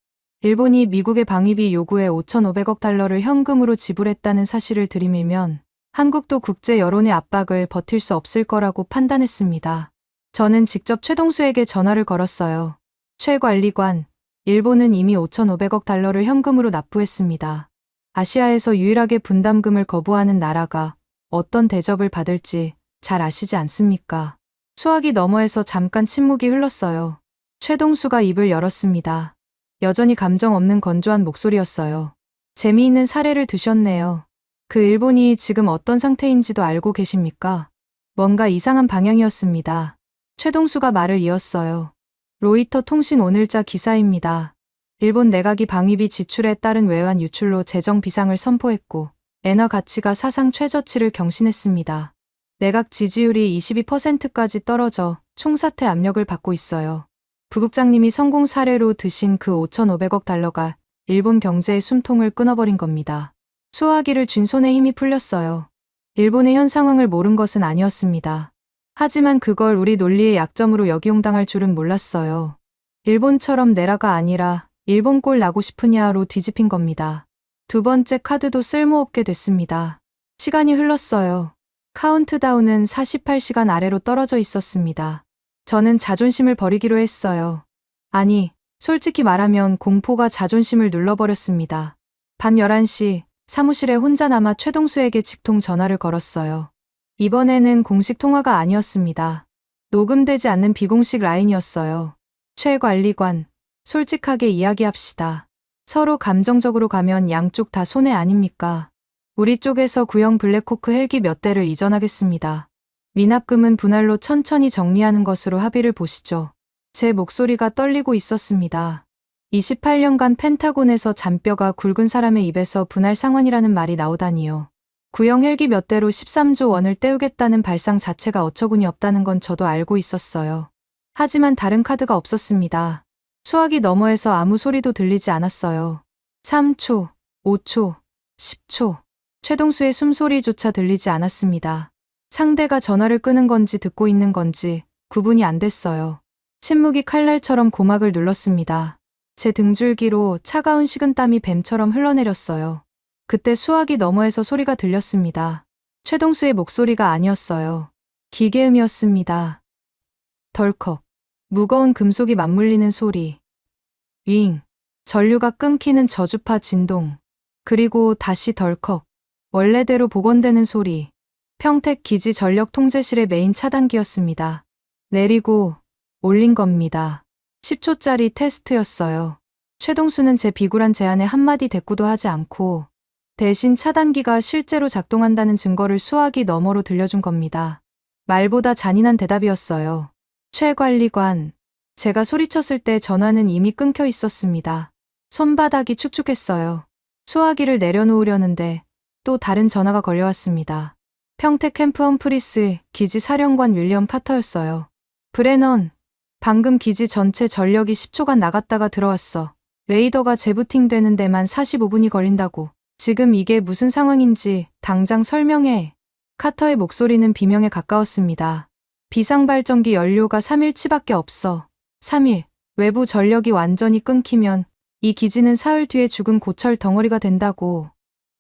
S3: 일본이 미국의 방위비 요구에 5,500억 달러를 현금으로 지불했다는 사실을 들이밀면 한국도 국제 여론의 압박을 버틸 수 없을 거라고 판단했습니다. 저는 직접 최동수에게 전화를 걸었어요. 최 관리관, 일본은 이미 5,500억 달러를 현금으로 납부했습니다. 아시아에서 유일하게 분담금을 거부하는 나라가 어떤 대접을 받을지 잘 아시지 않습니까? 수화기 너머에서 잠깐 침묵이 흘렀어요. 최동수가 입을 열었습니다. 여전히 감정 없는 건조한 목소리였어요. 재미있는 사례를 드셨네요. 그 일본이 지금 어떤 상태인지도 알고 계십니까? 뭔가 이상한 방향이었습니다. 최동수가 말을 이었어요. 로이터 통신 오늘자 기사입니다. 일본 내각이 방위비 지출에 따른 외환 유출로 재정 비상을 선포했고 엔화 가치가 사상 최저치를 경신했습니다. 내각 지지율이 22%까지 떨어져 총사퇴 압력을 받고 있어요. 부국장님이 성공 사례로 드신 그 5,500억 달러가 일본 경제의 숨통을 끊어버린 겁니다. 수화기를 쥔 손에 힘이 풀렸어요. 일본의 현 상황을 모른 것은 아니었습니다. 하지만 그걸 우리 논리의 약점으로 역이용당할 줄은 몰랐어요. 일본처럼 내라가 아니라 일본 꼴 나고 싶으냐로 뒤집힌 겁니다. 두 번째 카드도 쓸모없게 됐습니다. 시간이 흘렀어요. 카운트다운은 48시간 아래로 떨어져 있었습니다. 저는 자존심을 버리기로 했어요. 아니, 솔직히 말하면 공포가 자존심을 눌러버렸습니다. 밤 11시 사무실에 혼자 남아 최동수에게 직통 전화를 걸었어요. 이번에는 공식 통화가 아니었습니다. 녹음되지 않는 비공식 라인이었어요. 최 관리관, 솔직하게 이야기합시다. 서로 감정적으로 가면 양쪽 다 손해 아닙니까? 우리 쪽에서 구형 블랙호크 헬기 몇 대를 이전하겠습니다. 미납금은 분할로 천천히 정리하는 것으로 합의를 보시죠. 제 목소리가 떨리고 있었습니다. 28년간 펜타곤에서 잔뼈가 굵은 사람의 입에서 분할 상환이라는 말이 나오다니요. 구형 헬기 몇 대로 13조 원을 떼우겠다는 발상 자체가 어처구니 없다는 건 저도 알고 있었어요. 하지만 다른 카드가 없었습니다. 수화기 너머에서 아무 소리도 들리지 않았어요. 3초, 5초, 10초. 최동수의 숨소리조차 들리지 않았습니다. 상대가 전화를 끄는 건지 듣고 있는 건지 구분이 안 됐어요. 침묵이 칼날처럼 고막을 눌렀습니다. 제 등줄기로 차가운 식은땀이 뱀처럼 흘러내렸어요. 그때 수화기 너머에서 소리가 들렸습니다. 최동수의 목소리가 아니었어요. 기계음이었습니다. 덜컥. 무거운 금속이 맞물리는 소리. 윙. 전류가 끊기는 저주파 진동. 그리고 다시 덜컥. 원래대로 복원되는 소리. 평택 기지 전력 통제실의 메인 차단기였습니다. 내리고 올린 겁니다. 10초짜리 테스트였어요. 최동수는 제 비굴한 제안에 한마디 대꾸도 하지 않고 대신 차단기가 실제로 작동한다는 증거를 수화기 너머로 들려준 겁니다. 말보다 잔인한 대답이었어요. 최 관리관. 제가 소리쳤을 때 전화는 이미 끊겨 있었습니다. 손바닥이 축축했어요. 수화기를 내려놓으려는데 또 다른 전화가 걸려왔습니다. 평택 캠프 험프리스 기지 사령관 윌리엄 카터였어요. 브레넌, 방금 기지 전체 전력이 10초간 나갔다가 들어왔어. 레이더가 재부팅되는 데만 45분이 걸린다고. 지금 이게 무슨 상황인지 당장 설명해. 카터의 목소리는 비명에 가까웠습니다. 비상발전기 연료가 3일치밖에 없어. 3일. 외부 전력이 완전히 끊기면 이 기지는 사흘 뒤에 죽은 고철 덩어리가 된다고.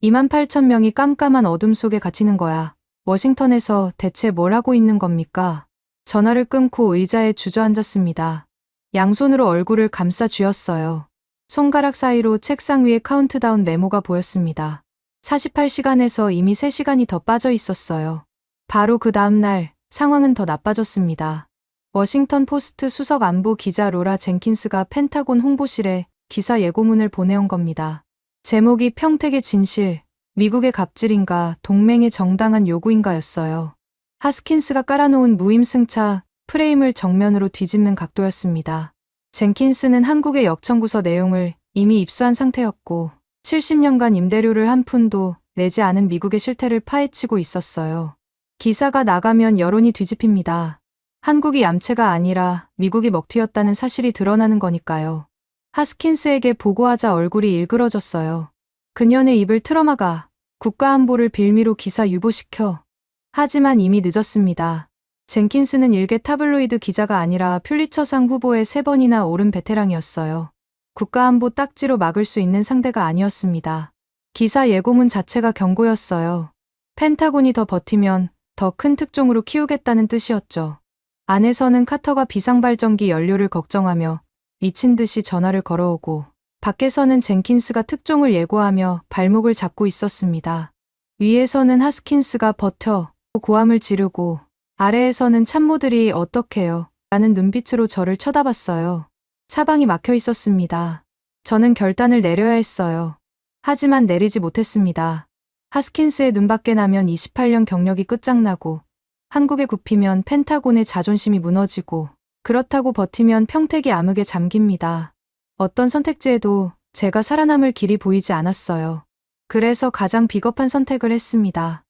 S3: 28,000명이 깜깜한 어둠 속에 갇히는 거야. 워싱턴에서 대체 뭘 하고 있는 겁니까? 전화를 끊고 의자에 주저앉았습니다. 양손으로 얼굴을 감싸 쥐었어요. 손가락 사이로 책상 위에 카운트다운 메모가 보였습니다. 48시간에서 이미 3시간이 더 빠져 있었어요. 바로 그 다음날 상황은 더 나빠졌습니다. 워싱턴 포스트 수석 안보 기자 로라 젠킨스가 펜타곤 홍보실에 기사 예고문을 보내온 겁니다. 제목이 평택의 진실, 미국의 갑질인가 동맹의 정당한 요구인가였어요. 하스킨스가 깔아놓은 무임승차 프레임을 정면으로 뒤집는 각도였습니다. 젠킨스는 한국의 역청구서 내용을 이미 입수한 상태였고 70년간 임대료를 한 푼도 내지 않은 미국의 실태를 파헤치고 있었어요. 기사가 나가면 여론이 뒤집힙니다. 한국이 얌체가 아니라 미국이 먹튀였다는 사실이 드러나는 거니까요. 하스킨스에게 보고하자 얼굴이 일그러졌어요. 그년의 입을 틀어막아 국가안보를 빌미로 기사 유보시켜. 하지만 이미 늦었습니다. 젠킨스는 일개 타블로이드 기자가 아니라 퓰리처상 후보에 3번이나 오른 베테랑이었어요. 국가안보 딱지로 막을 수 있는 상대가 아니었습니다. 기사 예고문 자체가 경고였어요. 펜타곤이 더 버티면 더 큰 특종으로 키우겠다는 뜻이었죠. 안에서는 카터가 비상발전기 연료를 걱정하며 미친 듯이 전화를 걸어오고 밖에서는 젠킨스가 특종을 예고하며 발목을 잡고 있었습니다. 위에서는 하스킨스가 버텨 고함을 지르고 아래에서는 참모들이 어떡해요 라는 눈빛으로 저를 쳐다봤어요. 사방이 막혀 있었습니다. 저는 결단을 내려야 했어요. 하지만 내리지 못했습니다. 하스킨스의 눈밖에 나면 28년 경력이 끝장나고 한국에 굽히면 펜타곤의 자존심이 무너지고 그렇다고 버티면 평택이 암흑에 잠깁니다. 어떤 선택지에도 제가 살아남을 길이 보이지 않았어요. 그래서 가장 비겁한 선택을 했습니다.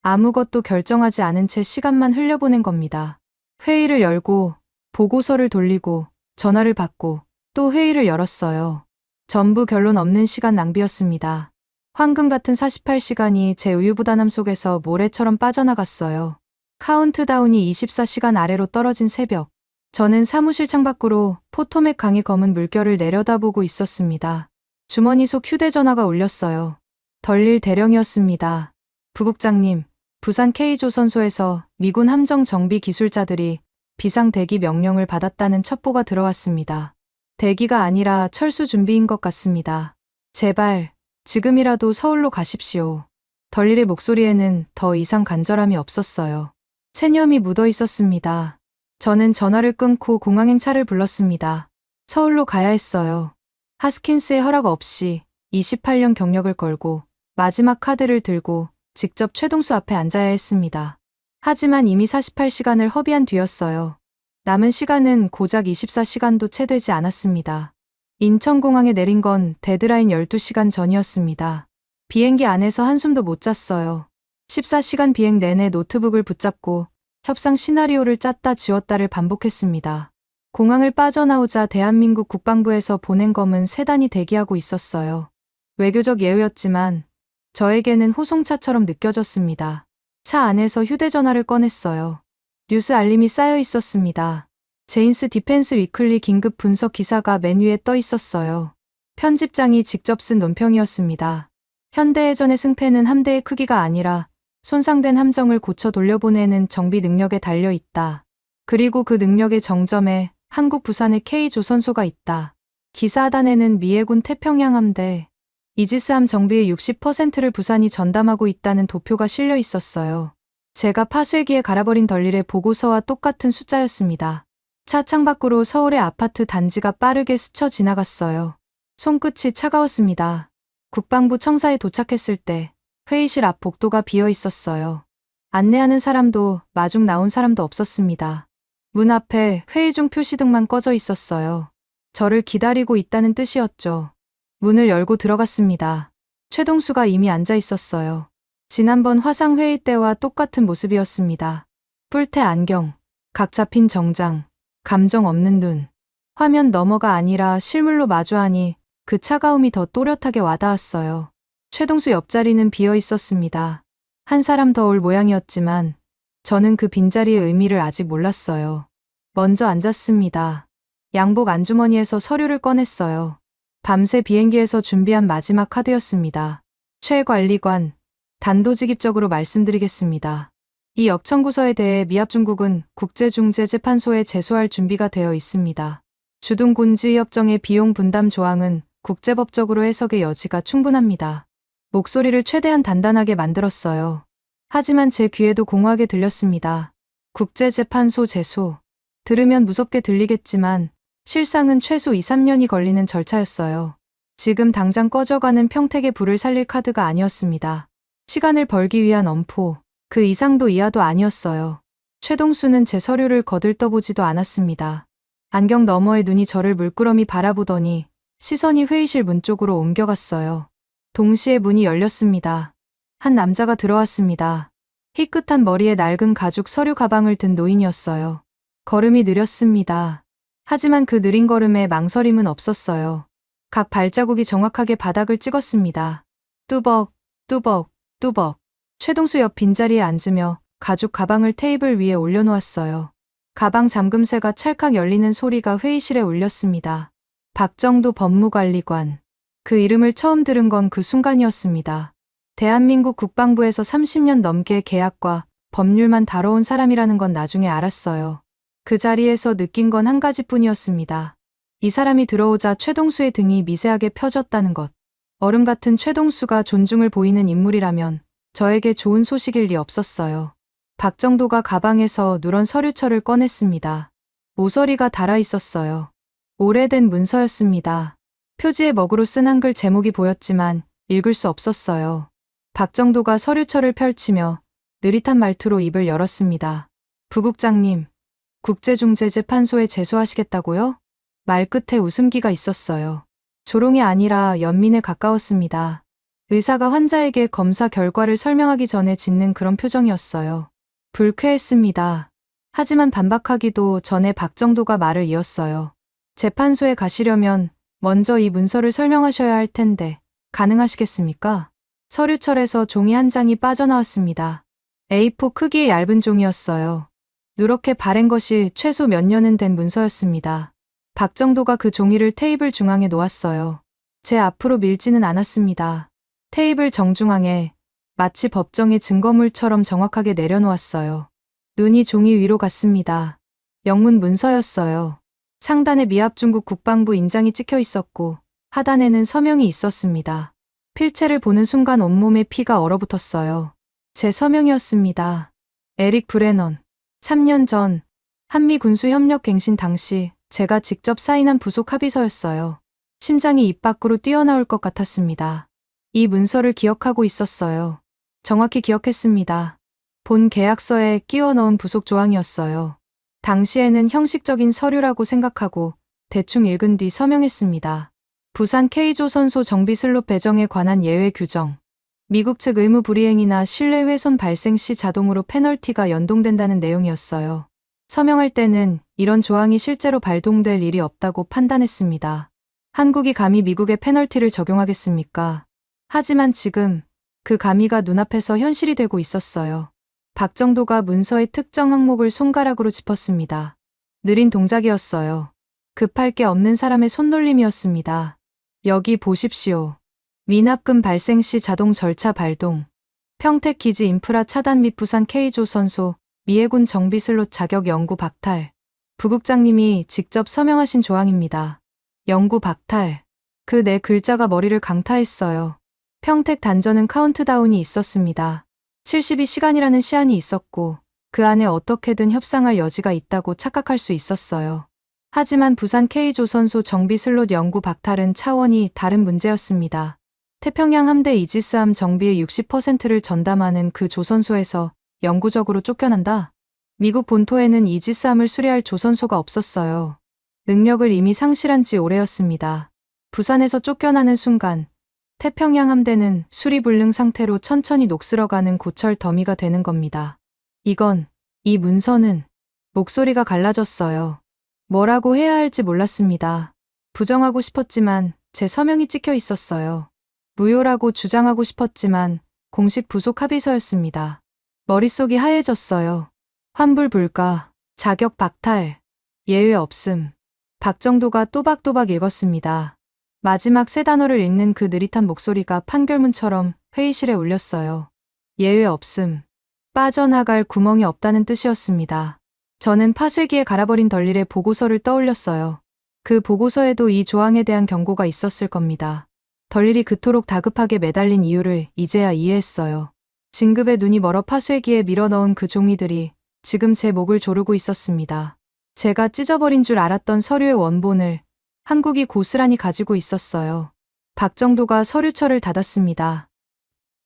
S3: 아무것도 결정하지 않은 채 시간만 흘려보낸 겁니다. 회의를 열고 보고서를 돌리고 전화를 받고 또 회의를 열었어요. 전부 결론 없는 시간 낭비였습니다. 황금 같은 48시간이 제 우유부단함 속에서 모래처럼 빠져나갔어요. 카운트다운이 24시간 아래로 떨어진 새벽. 저는 사무실 창밖으로 포토맥 강의 검은 물결을 내려다보고 있었습니다. 주머니 속 휴대전화가 울렸어요. 덜릴 대령이었습니다. 부국장님, 부산 K조선소에서 미군 함정 정비 기술자들이 비상 대기 명령을 받았다는 첩보가 들어왔습니다. 대기가 아니라 철수 준비인 것 같습니다. 제발, 지금이라도 서울로 가십시오. 덜릴의 목소리에는 더 이상 간절함이 없었어요. 체념이 묻어 있었습니다. 저는 전화를 끊고 공항행 차를 불렀습니다. 서울로 가야 했어요. 하스킨스의 허락 없이 28년 경력을 걸고 마지막 카드를 들고 직접 최동수 앞에 앉아야 했습니다. 하지만 이미 48시간을 허비한 뒤였어요. 남은 시간은 고작 24시간도 채 되지 않았습니다. 인천공항에 내린 건 데드라인 12시간 전이었습니다. 비행기 안에서 한숨도 못 잤어요. 14시간 비행 내내 노트북을 붙잡고 협상 시나리오를 짰다 지웠다를 반복했습니다. 공항을 빠져나오자 대한민국 국방부에서 보낸 검은 세단이 대기하고 있었어요. 외교적 예우였지만 저에게는 호송차처럼 느껴졌습니다. 차 안에서 휴대전화를 꺼냈어요. 뉴스 알림이 쌓여 있었습니다. 제인스 디펜스 위클리 긴급 분석 기사가 맨 위에 떠 있었어요. 편집장이 직접 쓴 논평이었습니다. 현대해전의 승패는 함대의 크기가 아니라 손상된 함정을 고쳐 돌려보내는 정비 능력에 달려 있다. 그리고 그 능력의 정점에 한국 부산의 K조선소가 있다. 기사 하단에는 미해군 태평양 함대, 이지스함 정비의 60%를 부산이 전담하고 있다는 도표가 실려 있었어요. 제가 파쇄기에 갈아버린 덜릴의 보고서와 똑같은 숫자였습니다. 차 창밖으로 서울의 아파트 단지가 빠르게 스쳐 지나갔어요. 손끝이 차가웠습니다. 국방부 청사에 도착했을 때 회의실 앞 복도가 비어 있었어요. 안내하는 사람도 마중 나온 사람도 없었습니다. 문 앞에 회의 중 표시등만 꺼져 있었어요. 저를 기다리고 있다는 뜻이었죠. 문을 열고 들어갔습니다. 최동수가 이미 앉아 있었어요. 지난번 화상회의 때와 똑같은 모습이었습니다. 뿔테 안경, 각 잡힌 정장, 감정 없는 눈. 화면 너머가 아니라 실물로 마주하니 그 차가움이 더 또렷하게 와닿았어요. 최동수 옆자리는 비어 있었습니다. 한 사람 더 올 모양이었지만 저는 그 빈자리의 의미를 아직 몰랐어요. 먼저 앉았습니다. 양복 안주머니에서 서류를 꺼냈어요. 밤새 비행기에서 준비한 마지막 카드였습니다. 최 관리관, 단도직입적으로 말씀드리겠습니다. 이 역청구서에 대해 미합중국은 국제중재재판소에 제소할 준비가 되어 있습니다. 주둔군지협정의 비용 분담 조항은 국제법적으로 해석의 여지가 충분합니다. 목소리를 최대한 단단하게 만들었어요. 하지만 제 귀에도 공허하게 들렸습니다. 국제재판소 제소. 들으면 무섭게 들리겠지만 실상은 최소 2~3년이 걸리는 절차였어요. 지금 당장 꺼져가는 평택의 불을 살릴 카드가 아니었습니다. 시간을 벌기 위한 엄포, 그 이상도 이하도 아니었어요. 최동수는 제 서류를 거들떠보지도 않았습니다. 안경 너머의 눈이 저를 물끄러미 바라보더니 시선이 회의실 문 쪽으로 옮겨갔어요. 동시에 문이 열렸습니다. 한 남자가 들어왔습니다. 희끗한 머리에 낡은 가죽 서류 가방을 든 노인이었어요. 걸음이 느렸습니다. 하지만 그 느린 걸음에 망설임은 없었어요. 각 발자국이 정확하게 바닥을 찍었습니다. 뚜벅, 뚜벅, 뚜벅. 최동수 옆 빈자리에 앉으며 가죽 가방을 테이블 위에 올려놓았어요. 가방 잠금쇠가 찰칵 열리는 소리가 회의실에 울렸습니다. 박정도 법무관리관. 그 이름을 처음 들은 건 그 순간이었습니다. 대한민국 국방부에서 30년 넘게 계약과 법률만 다뤄온 사람이라는 건 나중에 알았어요. 그 자리에서 느낀 건 한 가지뿐이었습니다. 이 사람이 들어오자 최동수의 등이 미세하게 펴졌다는 것. 얼음 같은 최동수가 존중을 보이는 인물이라면 저에게 좋은 소식일 리 없었어요. 박정도가 가방에서 누런 서류철을 꺼냈습니다. 모서리가 달아 있었어요. 오래된 문서였습니다. 표지에 먹으로 쓴 한글 제목이 보였지만 읽을 수 없었어요. 박정도가 서류철을 펼치며 느릿한 말투로 입을 열었습니다. 부국장님, 국제중재재판소에 제소하시겠다고요? 말끝에 웃음기가 있었어요. 조롱이 아니라 연민에 가까웠습니다. 의사가 환자에게 검사 결과를 설명하기 전에 짓는 그런 표정이었어요. 불쾌했습니다. 하지만 반박하기도 전에 박정도가 말을 이었어요. 재판소에 가시려면 먼저 이 문서를 설명하셔야 할 텐데 가능하시겠습니까? 서류철에서 종이 한 장이 빠져나왔습니다. A4 크기의 얇은 종이었어요. 누렇게 바랜 것이 최소 몇 년은 된 문서였습니다. 박정도가 그 종이를 테이블 중앙에 놓았어요. 제 앞으로 밀지는 않았습니다. 테이블 정중앙에 마치 법정의 증거물처럼 정확하게 내려놓았어요. 눈이 종이 위로 갔습니다. 영문 문서였어요. 상단에 미합중국 국방부 인장이 찍혀 있었고 하단에는 서명이 있었습니다. 필체를 보는 순간 온몸에 피가 얼어붙었어요. 제 서명이었습니다. 에릭 브레넌. 3년 전 한미 군수 협력 갱신 당시 제가 직접 사인한 부속 합의서였어요. 심장이 입 밖으로 뛰어나올 것 같았습니다. 이 문서를 기억하고 있었어요. 정확히 기억했습니다. 본 계약서에 끼워 넣은 부속 조항이었어요. 당시에는 형식적인 서류라고 생각하고 대충 읽은 뒤 서명했습니다. 부산 K조선소 정비 슬롯 배정에 관한 예외 규정. 미국 측 의무 불이행이나 실내훼손 발생 시 자동으로 페널티가 연동된다는 내용이었어요. 서명할 때는 이런 조항이 실제로 발동될 일이 없다고 판단했습니다. 한국이 감히 미국에 페널티를 적용하겠습니까? 하지만 지금 그 감히가 눈앞에서 현실이 되고 있었어요. 박정도가 문서의 특정 항목을 손가락으로 짚었습니다. 느린 동작이었어요. 급할 게 없는 사람의 손놀림이었습니다. 여기 보십시오. 미납금 발생 시 자동 절차 발동. 평택 기지 인프라 차단 및 부산 K조선소 미해군 정비 슬롯 자격 영구 박탈. 부국장님이 직접 서명하신 조항입니다. 영구 박탈. 그 네 글자가 머리를 강타했어요. 평택 단전은 카운트다운이 있었습니다. 72시간이라는 시한이 있었고 그 안에 어떻게든 협상할 여지가 있다고 착각할 수 있었어요. 하지만 부산 K조선소 정비 슬롯 영구 박탈은 차원이 다른 문제였습니다. 태평양 함대 이지스함 정비의 60%를 전담하는 그 조선소에서 영구적으로 쫓겨난다? 미국 본토에는 이지스함을 수리할 조선소가 없었어요. 능력을 이미 상실한 지 오래였습니다. 부산에서 쫓겨나는 순간 태평양 함대는 수리불능 상태로 천천히 녹슬어가는 고철 더미가 되는 겁니다. 이 문서는 목소리가 갈라졌어요. 뭐라고 해야 할지 몰랐습니다. 부정하고 싶었지만 제 서명이 찍혀 있었어요. 무효라고 주장하고 싶었지만 공식 부속 합의서였습니다. 머릿속이 하얘졌어요. 환불 불가, 자격 박탈, 예외 없음. 박정도가 또박또박 읽었습니다. 마지막 세 단어를 읽는 그 느릿한 목소리가 판결문처럼 회의실에 울렸어요. 예외 없음. 빠져나갈 구멍이 없다는 뜻이었습니다. 저는 파쇄기에 갈아버린 덜릴의 보고서를 떠올렸어요. 그 보고서에도 이 조항에 대한 경고가 있었을 겁니다. 덜릴이 그토록 다급하게 매달린 이유를 이제야 이해했어요. 진급에 눈이 멀어 파쇄기에 밀어넣은 그 종이들이 지금 제 목을 조르고 있었습니다. 제가 찢어버린 줄 알았던 서류의 원본을 한국이 고스란히 가지고 있었어요. 박정도가 서류철을 닫았습니다.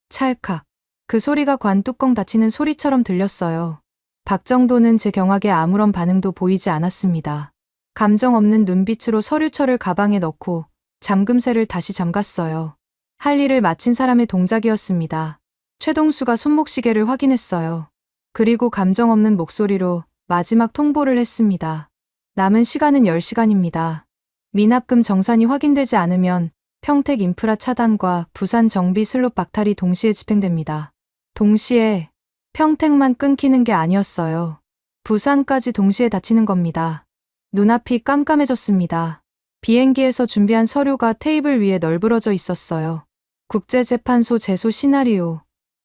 S3: 찰칵. 그 소리가 관 뚜껑 닫히는 소리처럼 들렸어요. 박정도는 제 경악에 아무런 반응도 보이지 않았습니다. 감정 없는 눈빛으로 서류철을 가방에 넣고 잠금쇠를 다시 잠갔어요. 할 일을 마친 사람의 동작이었습니다. 최동수가 손목시계를 확인했어요. 그리고 감정 없는 목소리로 마지막 통보를 했습니다. 남은 시간은 10시간입니다. 미납금 정산이 확인되지 않으면 평택 인프라 차단과 부산 정비 슬롯 박탈이 동시에 집행됩니다. 동시에 평택만 끊기는 게 아니었어요. 부산까지 동시에 닫히는 겁니다. 눈앞이 깜깜해졌습니다. 비행기에서 준비한 서류가 테이블 위에 널브러져 있었어요. 국제재판소 제소 시나리오,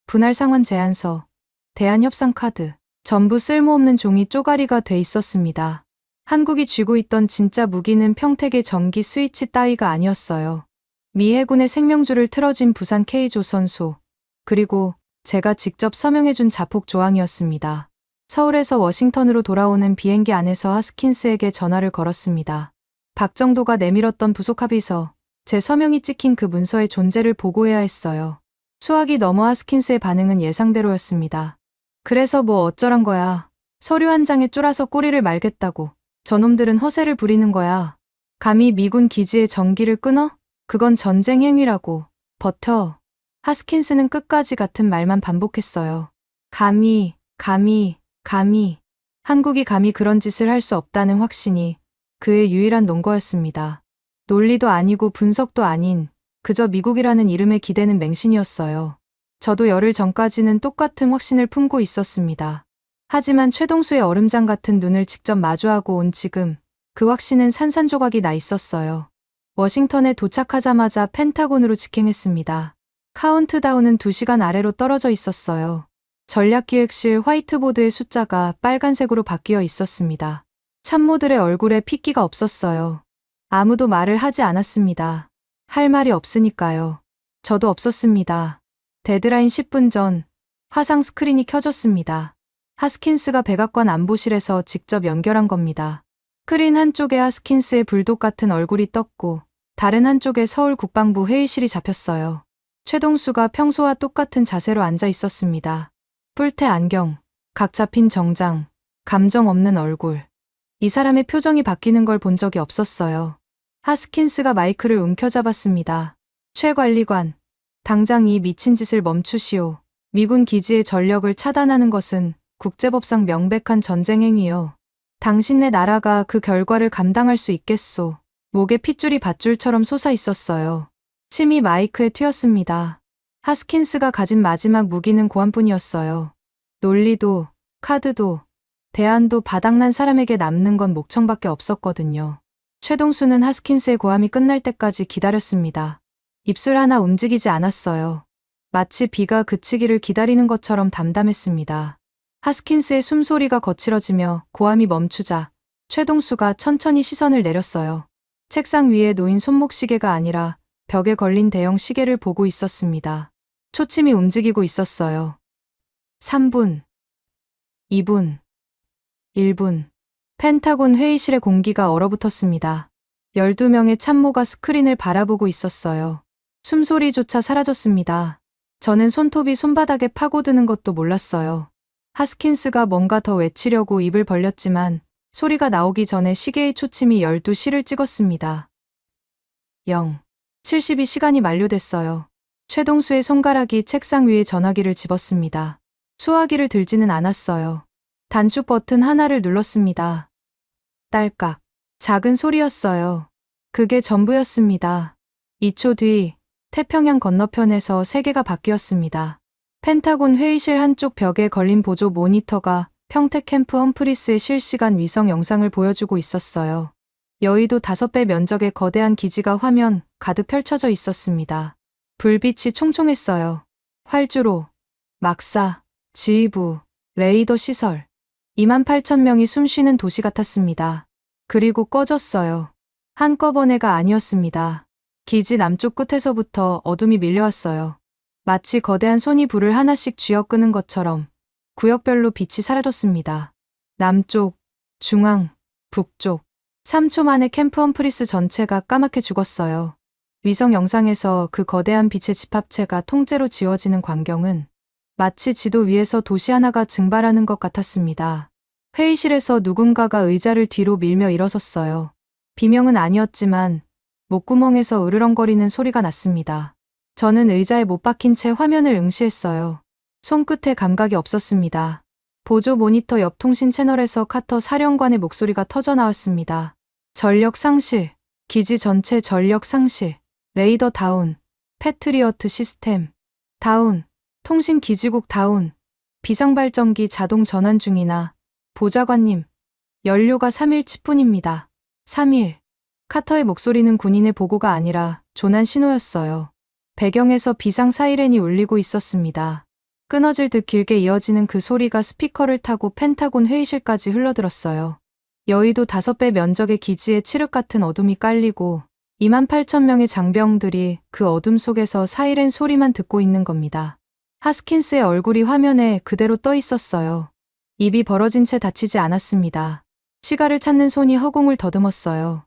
S3: 분할 상환 제안서, 대한협상 카드, 전부 쓸모없는 종이 쪼가리가 돼 있었습니다. 한국이 쥐고 있던 진짜 무기는 평택의 전기 스위치 따위가 아니었어요. 미 해군의 생명줄을 틀어진 부산 K조선소, 그리고 제가 직접 서명해준 자폭 조항이었습니다. 서울에서 워싱턴으로 돌아오는 비행기 안에서 하스킨스에게 전화를 걸었습니다. 박정도가 내밀었던 부속 합의서, 제 서명이 찍힌 그 문서의 존재를 보고해야 했어요. 수학이 넘어 하스킨스의 반응은 예상대로였습니다. 그래서 뭐 어쩌란 거야. 서류 한 장에 쫄아서 꼬리를 말겠다고. 저놈들은 허세를 부리는 거야. 감히 미군 기지의 전기를 끊어? 그건 전쟁 행위라고. 버텨. 하스킨스는 끝까지 같은 말만 반복했어요. 감히. 한국이 감히 그런 짓을 할 수 없다는 확신이 그의 유일한 논거였습니다. 논리도 아니고 분석도 아닌 그저 미국이라는 이름에 기대는 맹신이었어요. 저도 열흘 전까지는 똑같은 확신을 품고 있었습니다. 하지만 최동수의 얼음장 같은 눈을 직접 마주하고 온 지금 그 확신은 산산조각이 나 있었어요. 워싱턴에 도착하자마자 펜타곤으로 직행했습니다. 카운트다운은 2시간 아래로 떨어져 있었어요. 전략기획실 화이트보드의 숫자가 빨간색으로 바뀌어 있었습니다. 참모들의 얼굴에 핏기가 없었어요. 아무도 말을 하지 않았습니다. 할 말이 없으니까요. 저도 없었습니다. 데드라인 10분 전 화상 스크린이 켜졌습니다. 하스킨스가 백악관 안보실에서 직접 연결한 겁니다. 스크린 한쪽에 하스킨스의 불독 같은 얼굴이 떴고 다른 한쪽에 서울 국방부 회의실이 잡혔어요. 최동수가 평소와 똑같은 자세로 앉아 있었습니다. 뿔테 안경, 각 잡힌 정장, 감정 없는 얼굴. 이 사람의 표정이 바뀌는 걸 본 적이 없었어요. 하스킨스가 마이크를 움켜잡았습니다. 최 관리관, 당장 이 미친 짓을 멈추시오. 미군 기지의 전력을 차단하는 것은 국제법상 명백한 전쟁 행위요. 당신네 나라가 그 결과를 감당할 수 있겠소. 목에 핏줄이 밧줄처럼 솟아 있었어요. 침이 마이크에 튀었습니다. 하스킨스가 가진 마지막 무기는 고함뿐이었어요. 논리도, 카드도, 대안도 바닥난 사람에게 남는 건 목청밖에 없었거든요. 최동수는 하스킨스의 고함이 끝날 때까지 기다렸습니다. 입술 하나 움직이지 않았어요. 마치 비가 그치기를 기다리는 것처럼 담담했습니다. 하스킨스의 숨소리가 거칠어지며 고함이 멈추자 최동수가 천천히 시선을 내렸어요. 책상 위에 놓인 손목시계가 아니라 벽에 걸린 대형 시계를 보고 있었습니다. 초침이 움직이고 있었어요. 3분, 2분, 1분. 펜타곤 회의실의 공기가 얼어붙었습니다. 12명의 참모가 스크린을 바라보고 있었어요. 숨소리조차 사라졌습니다. 저는 손톱이 손바닥에 파고드는 것도 몰랐어요. 하스킨스가 뭔가 더 외치려고 입을 벌렸지만 소리가 나오기 전에 시계의 초침이 12시를 찍었습니다. 0. 70이 시간이 만료됐어요. 최동수의 손가락이 책상 위에 전화기를 집었습니다. 수화기를 들지는 않았어요. 단축 버튼 하나를 눌렀습니다. 딸깍. 작은 소리였어요. 그게 전부였습니다. 2초 뒤 태평양 건너편에서 세계가 바뀌었습니다. 펜타곤 회의실 한쪽 벽에 걸린 보조 모니터가 평택 캠프 험프리스의 실시간 위성 영상을 보여주고 있었어요. 여의도 5배 면적의 거대한 기지가 화면 가득 펼쳐져 있었습니다. 불빛이 총총했어요. 활주로, 막사, 지휘부, 레이더 시설. 28,000명이 숨쉬는 도시 같았습니다. 그리고 꺼졌어요. 한꺼번에가 아니었습니다. 기지 남쪽 끝에서부터 어둠이 밀려왔어요. 마치 거대한 손이 불을 하나씩 쥐어끄는 것처럼 구역별로 빛이 사라졌습니다. 남쪽, 중앙, 북쪽. 3초 만에 캠프 험프리스 전체가 까맣게 죽었어요. 위성 영상에서 그 거대한 빛의 집합체가 통째로 지워지는 광경은 마치 지도 위에서 도시 하나가 증발하는 것 같았습니다. 회의실에서 누군가가 의자를 뒤로 밀며 일어섰어요. 비명은 아니었지만 목구멍에서 으르렁거리는 소리가 났습니다. 저는 의자에 못 박힌 채 화면을 응시했어요. 손끝에 감각이 없었습니다. 보조 모니터 옆 통신 채널에서 카터 사령관의 목소리가 터져 나왔습니다. 전력 상실, 기지 전체 전력 상실, 레이더 다운, 패트리어트 시스템 다운, 통신 기지국 다운, 비상발전기 자동 전환 중이나, 보좌관님, 연료가 3일치뿐입니다. 3일. 카터의 목소리는 군인의 보고가 아니라 조난 신호였어요. 배경에서 비상 사이렌이 울리고 있었습니다. 끊어질 듯 길게 이어지는 그 소리가 스피커를 타고 펜타곤 회의실까지 흘러들었어요. 여의도 5배 면적의 기지에 칠흑 같은 어둠이 깔리고 28,000명의 장병들이 그 어둠 속에서 사이렌 소리만 듣고 있는 겁니다. 하스킨스의 얼굴이 화면에 그대로 떠 있었어요. 입이 벌어진 채 닫히지 않았습니다. 시가를 찾는 손이 허공을 더듬었어요.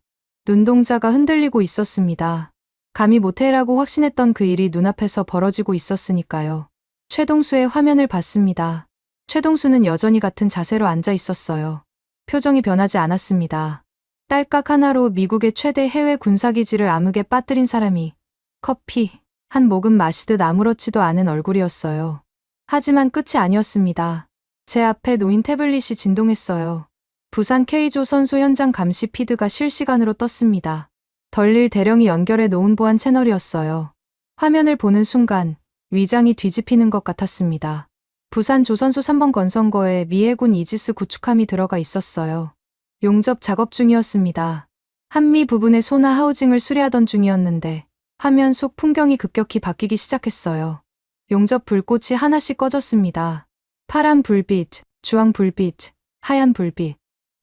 S3: 눈동자가 흔들리고 있었습니다. 감히 모텔이라고 확신했던 그 일이 눈앞에서 벌어지고 있었으니까요. 최동수의 화면을 봤습니다. 최동수는 여전히 같은 자세로 앉아 있었어요. 표정이 변하지 않았습니다. 딸깍 하나로 미국의 최대 해외 군사기지를 암흑에 빠뜨린 사람이 커피 한 모금 마시듯 아무렇지도 않은 얼굴이었어요. 하지만 끝이 아니었습니다. 제 앞에 놓인 태블릿이 진동했어요. 부산 K조 선수 현장 감시 피드가 실시간으로 떴습니다. 덜릴 대령이 연결해 놓은 보안 채널이었어요. 화면을 보는 순간 위장이 뒤집히는 것 같았습니다. 부산 조선수 3번 건선거에 미 해군 이지스 구축함이 들어가 있었어요. 용접 작업 중이었습니다. 한미 부분의 소나 하우징을 수리하던 중이었는데 화면 속 풍경이 급격히 바뀌기 시작했어요. 용접 불꽃이 하나씩 꺼졌습니다. 파란 불빛, 주황 불빛, 하얀 불빛.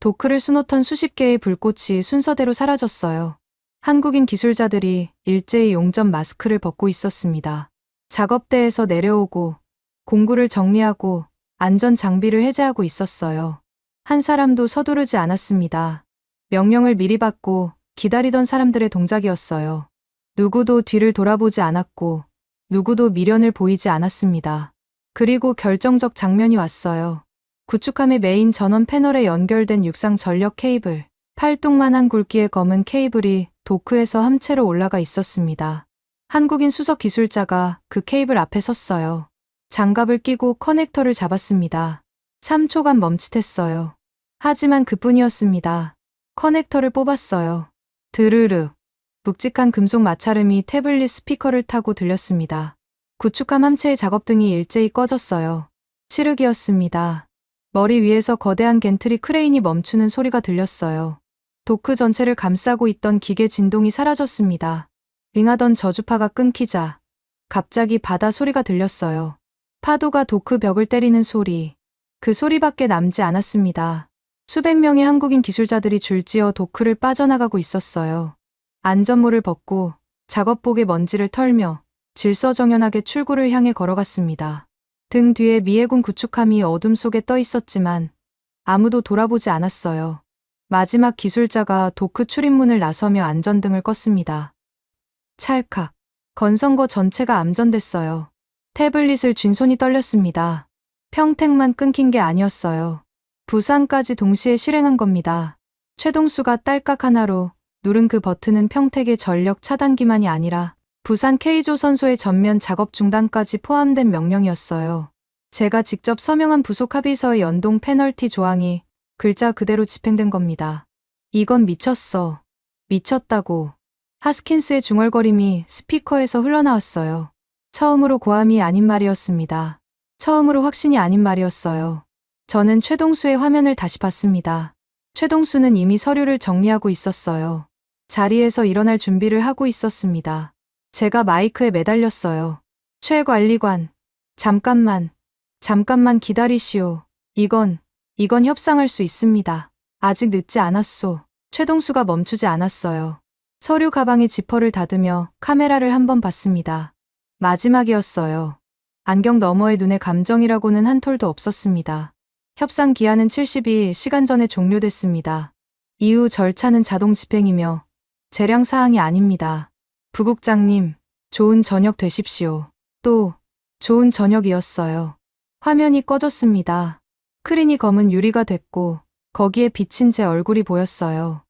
S3: 도크를 수놓던 수십 개의 불꽃이 순서대로 사라졌어요. 한국인 기술자들이 일제히 용접 마스크를 벗고 있었습니다. 작업대에서 내려오고 공구를 정리하고 안전 장비를 해제하고 있었어요. 한 사람도 서두르지 않았습니다. 명령을 미리 받고 기다리던 사람들의 동작이었어요. 누구도 뒤를 돌아보지 않았고 누구도 미련을 보이지 않았습니다. 그리고 결정적 장면이 왔어요. 구축함의 메인 전원 패널에 연결된 육상 전력 케이블, 팔뚝만한 굵기의 검은 케이블이 도크에서 함체로 올라가 있었습니다. 한국인 수석 기술자가 그 케이블 앞에 섰어요. 장갑을 끼고 커넥터를 잡았습니다. 3초간 멈칫했어요. 하지만 그뿐이었습니다. 커넥터를 뽑았어요. 드르르. 묵직한 금속 마찰음이 태블릿 스피커를 타고 들렸습니다. 구축함 함체의 작업등이 일제히 꺼졌어요. 칠흑이었습니다. 머리 위에서 거대한 겐트리 크레인이 멈추는 소리가 들렸어요. 도크 전체를 감싸고 있던 기계 진동이 사라졌습니다. 윙하던 저주파가 끊기자 갑자기 바다 소리가 들렸어요. 파도가 도크 벽을 때리는 소리. 그 소리밖에 남지 않았습니다. 수백 명의 한국인 기술자들이 줄지어 도크를 빠져나가고 있었어요. 안전모를 벗고 작업복의 먼지를 털며 질서정연하게 출구를 향해 걸어갔습니다. 등 뒤에 미해군 구축함이 어둠 속에 떠 있었지만 아무도 돌아보지 않았어요. 마지막 기술자가 도크 출입문을 나서며 안전등을 껐습니다. 찰칵. 건성거 전체가 암전됐어요. 태블릿을 쥔 손이 떨렸습니다. 평택만 끊긴 게 아니었어요. 부산까지 동시에 실행한 겁니다. 최동수가 딸깍 하나로 누른 그 버튼은 평택의 전력 차단기만이 아니라 부산 K조선소의 전면 작업 중단까지 포함된 명령이었어요. 제가 직접 서명한 부속 합의서의 연동 페널티 조항이 글자 그대로 집행된 겁니다. 이건 미쳤어. 미쳤다고. 하스킨스의 중얼거림이 스피커에서 흘러나왔어요. 처음으로 고함이 아닌 말이었습니다. 처음으로 확신이 아닌 말이었어요. 저는 최동수의 화면을 다시 봤습니다. 최동수는 이미 서류를 정리하고 있었어요. 자리에서 일어날 준비를 하고 있었습니다. 제가 마이크에 매달렸어요. 최 관리관, 잠깐만 기다리시오. 이건 협상할 수 있습니다. 아직 늦지 않았소. 최동수가 멈추지 않았어요. 서류 가방에 지퍼를 닫으며 카메라를 한번 봤습니다. 마지막이었어요. 안경 너머의 눈에 감정이라고는 한 톨도 없었습니다. 협상 기한은 72시간 전에 종료됐습니다. 이후 절차는 자동 집행이며 재량 사항이 아닙니다. 부국장님, 좋은 저녁 되십시오. 또 좋은 저녁이었어요. 화면이 꺼졌습니다. 크린이 검은 유리가 됐고 거기에 비친 제 얼굴이 보였어요.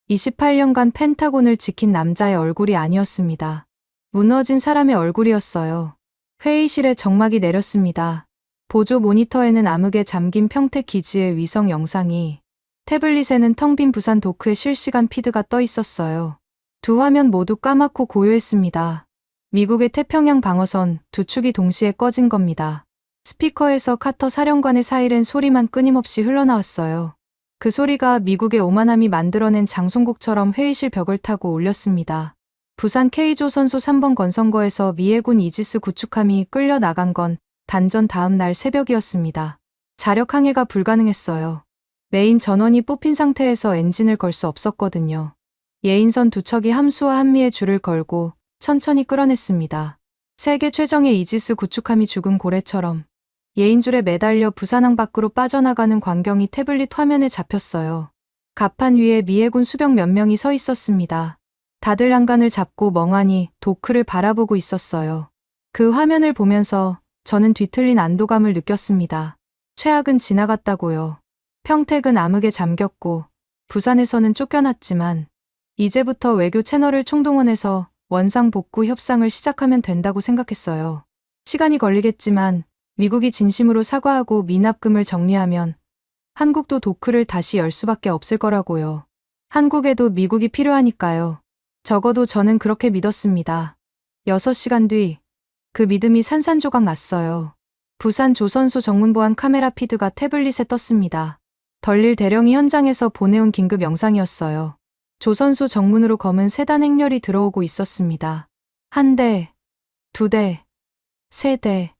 S3: 28년간 펜타곤을 지킨 남자의 얼굴이 아니었습니다. 무너진 사람의 얼굴이었어요. 회의실에 정막이 내렸습니다. 보조 모니터에는 암흑에 잠긴 평택 기지의 위성 영상이, 태블릿에는 텅 빈 부산 도크의 실시간 피드가 떠 있었어요. 두 화면 모두 까맣고 고요했습니다. 미국의 태평양 방어선 두 축이 동시에 꺼진 겁니다. 스피커에서 카터 사령관의 사이렌 소리만 끊임없이 흘러나왔어요. 그 소리가 미국의 오만함이 만들어낸 장송곡처럼 회의실 벽을 타고 울렸습니다. 부산 K조선소 3번 건성거에서 미해군 이지스 구축함이 끌려 나간 건 단전 다음 날 새벽이었습니다. 자력 항해가 불가능했어요. 메인 전원이 뽑힌 상태에서 엔진을 걸 수 없었거든요. 예인선 두 척이 함수와 한미에 줄을 걸고 천천히 끌어냈습니다. 세계 최정의 이지스 구축함이 죽은 고래처럼 예인줄에 매달려 부산항 밖으로 빠져나가는 광경이 태블릿 화면에 잡혔어요. 갑판 위에 미해군 수병 몇 명이 서 있었습니다. 다들 한간을 잡고 멍하니 도크를 바라보고 있었어요. 그 화면을 보면서 저는 뒤틀린 안도감을 느꼈습니다. 최악은 지나갔다고요. 평택은 암흑에 잠겼고 부산에서는 쫓겨났지만 이제부터 외교 채널을 총동원해서 원상 복구 협상을 시작하면 된다고 생각했어요. 시간이 걸리겠지만 미국이 진심으로 사과하고 미납금을 정리하면 한국도 도크를 다시 열 수밖에 없을 거라고요. 한국에도 미국이 필요하니까요. 적어도 저는 그렇게 믿었습니다. 6시간 뒤 그 믿음이 산산조각 났어요. 부산 조선소 정문보안 카메라 피드가 태블릿에 떴습니다. 덜릴 대령이 현장에서 보내온 긴급 영상이었어요. 조선소 정문으로 검은 세단 행렬이 들어오고 있었습니다. 1대, 2대, 3대,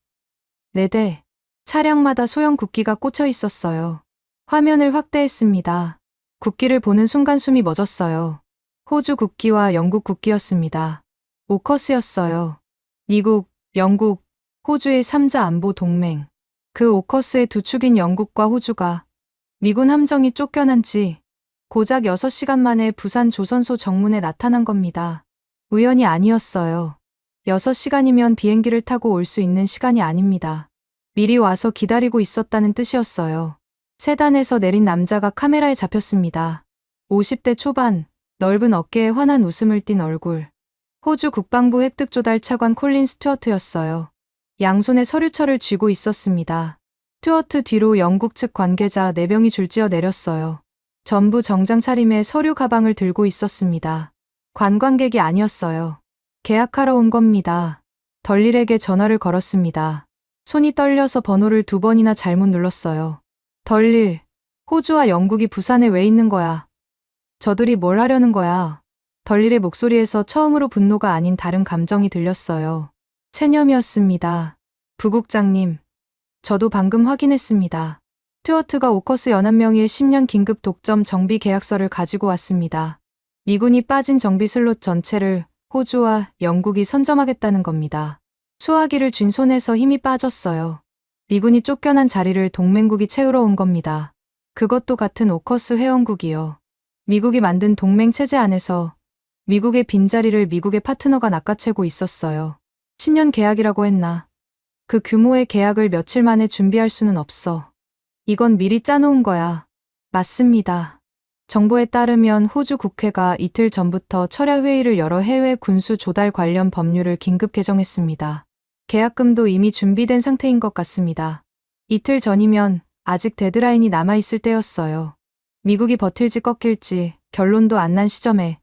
S3: 4대. 차량마다 소형 국기가 꽂혀 있었어요. 화면을 확대했습니다. 국기를 보는 순간 숨이 멎었어요. 호주 국기와 영국 국기였습니다. 오커스였어요. 미국, 영국, 호주의 3자 안보 동맹. 그 오커스의 두 축인 영국과 호주가 미군 함정이 쫓겨난 지 고작 6시간 만에 부산 조선소 정문에 나타난 겁니다. 우연이 아니었어요. 6시간이면 비행기를 타고 올 수 있는 시간이 아닙니다. 미리 와서 기다리고 있었다는 뜻이었어요. 세단에서 내린 남자가 카메라에 잡혔습니다. 50대 초반, 넓은 어깨에 환한 웃음을 띤 얼굴. 호주 국방부 획득 조달 차관 콜린 스튜어트였어요. 양손에 서류철을 쥐고 있었습니다. 스튜어트 뒤로 영국 측 관계자 4명이 줄지어 내렸어요. 전부 정장 차림의 서류 가방을 들고 있었습니다. 관광객이 아니었어요. 계약하러 온 겁니다. 덜릴에게 전화를 걸었습니다. 손이 떨려서 번호를 2번이나 잘못 눌렀어요. 덜릴, 호주와 영국이 부산에 왜 있는 거야? 저들이 뭘 하려는 거야? 덜릴의 목소리에서 처음으로 분노가 아닌 다른 감정이 들렸어요. 체념이었습니다. 부국장님, 저도 방금 확인했습니다. 스튜어트가 오커스 연합명의의 10년 긴급 독점 정비 계약서를 가지고 왔습니다. 미군이 빠진 정비 슬롯 전체를 호주와 영국이 선점하겠다는 겁니다. 수화기를 쥔 손에서 힘이 빠졌어요. 미군이 쫓겨난 자리를 동맹국이 채우러 온 겁니다. 그것도 같은 오커스 회원국이요. 미국이 만든 동맹 체제 안에서 미국의 빈자리를 미국의 파트너가 낚아채고 있었어요. 10년 계약이라고 했나? 그 규모의 계약을 며칠 만에 준비할 수는 없어. 이건 미리 짜놓은 거야. 맞습니다. 정보에 따르면 호주 국회가 이틀 전부터 철야 회의를 열어 해외 군수 조달 관련 법률을 긴급 개정했습니다. 계약금도 이미 준비된 상태인 것 같습니다. 이틀 전이면 아직 데드라인이 남아있을 때였어요. 미국이 버틸지 꺾일지 결론도 안 난 시점에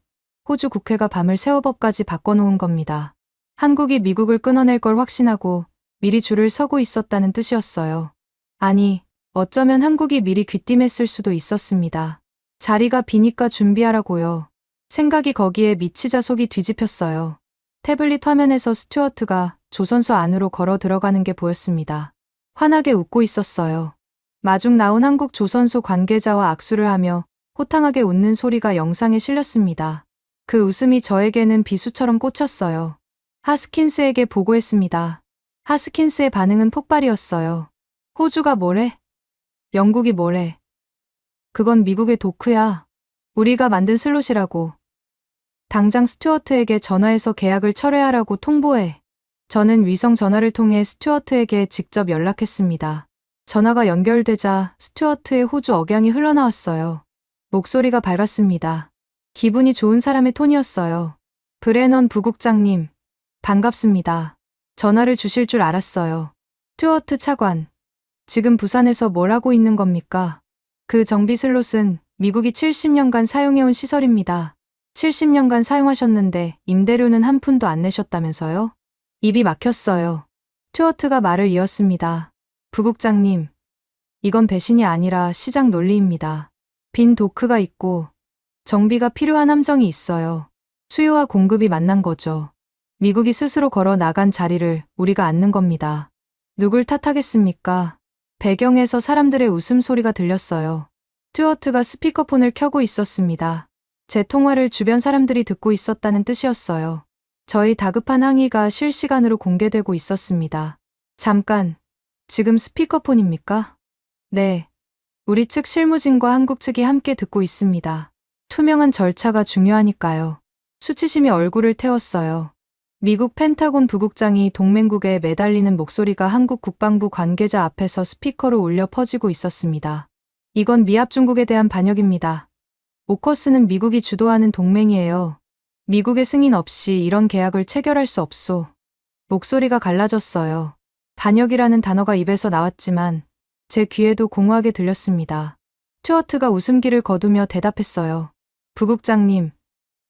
S3: 호주 국회가 밤을 새워 법까지 바꿔놓은 겁니다. 한국이 미국을 끊어낼 걸 확신하고 미리 줄을 서고 있었다는 뜻이었어요. 아니, 어쩌면 한국이 미리 귀띔했을 수도 있었습니다. 자리가 비니까 준비하라고요. 생각이 거기에 미치자 속이 뒤집혔어요. 태블릿 화면에서 스튜어트가 조선소 안으로 걸어 들어가는 게 보였습니다. 환하게 웃고 있었어요. 마중 나온 한국 조선소 관계자와 악수를 하며 호탕하게 웃는 소리가 영상에 실렸습니다. 그 웃음이 저에게는 비수처럼 꽂혔어요. 하스킨스에게 보고했습니다. 하스킨스의 반응은 폭발이었어요. 호주가 뭐래? 영국이 뭐래? 그건 미국의 도크야. 우리가 만든 슬롯이라고. 당장 스튜어트에게 전화해서 계약을 철회하라고 통보해. 저는 위성 전화를 통해 스튜어트에게 직접 연락했습니다. 전화가 연결되자 스튜어트의 호주 억양이 흘러나왔어요. 목소리가 밝았습니다. 기분이 좋은 사람의 톤이었어요. 브레넌 부국장님, 반갑습니다. 전화를 주실 줄 알았어요. 스튜어트 차관, 지금 부산에서 뭘 하고 있는 겁니까? 그 정비 슬롯은 미국이 70년간 사용해온 시설입니다. 70년간 사용하셨는데 임대료는 한 푼도 안 내셨다면서요? 입이 막혔어요. 스튜어트가 말을 이었습니다. 부국장님, 이건 배신이 아니라 시장 논리입니다. 빈 도크가 있고 정비가 필요한 함정이 있어요. 수요와 공급이 만난 거죠. 미국이 스스로 걸어 나간 자리를 우리가 앉는 겁니다. 누굴 탓하겠습니까? 배경에서 사람들의 웃음소리가 들렸어요. 스튜어트가 스피커폰을 켜고 있었습니다. 제 통화를 주변 사람들이 듣고 있었다는 뜻이었어요. 저희 다급한 항의가 실시간으로 공개되고 있었습니다. 잠깐, 지금 스피커폰입니까? 네. 우리 측 실무진과 한국 측이 함께 듣고 있습니다. 투명한 절차가 중요하니까요. 수치심이 얼굴을 태웠어요. 미국 펜타곤 부국장이 동맹국에 매달리는 목소리가 한국 국방부 관계자 앞에서 스피커로 울려 퍼지고 있었습니다. 이건 미합 중국에 대한 반역입니다. 오커스는 미국이 주도하는 동맹이에요. 미국의 승인 없이 이런 계약을 체결할 수 없소. 목소리가 갈라졌어요. 반역이라는 단어가 입에서 나왔지만 제 귀에도 공허하게 들렸습니다. 스튜어트가 웃음기를 거두며 대답했어요. 부국장님,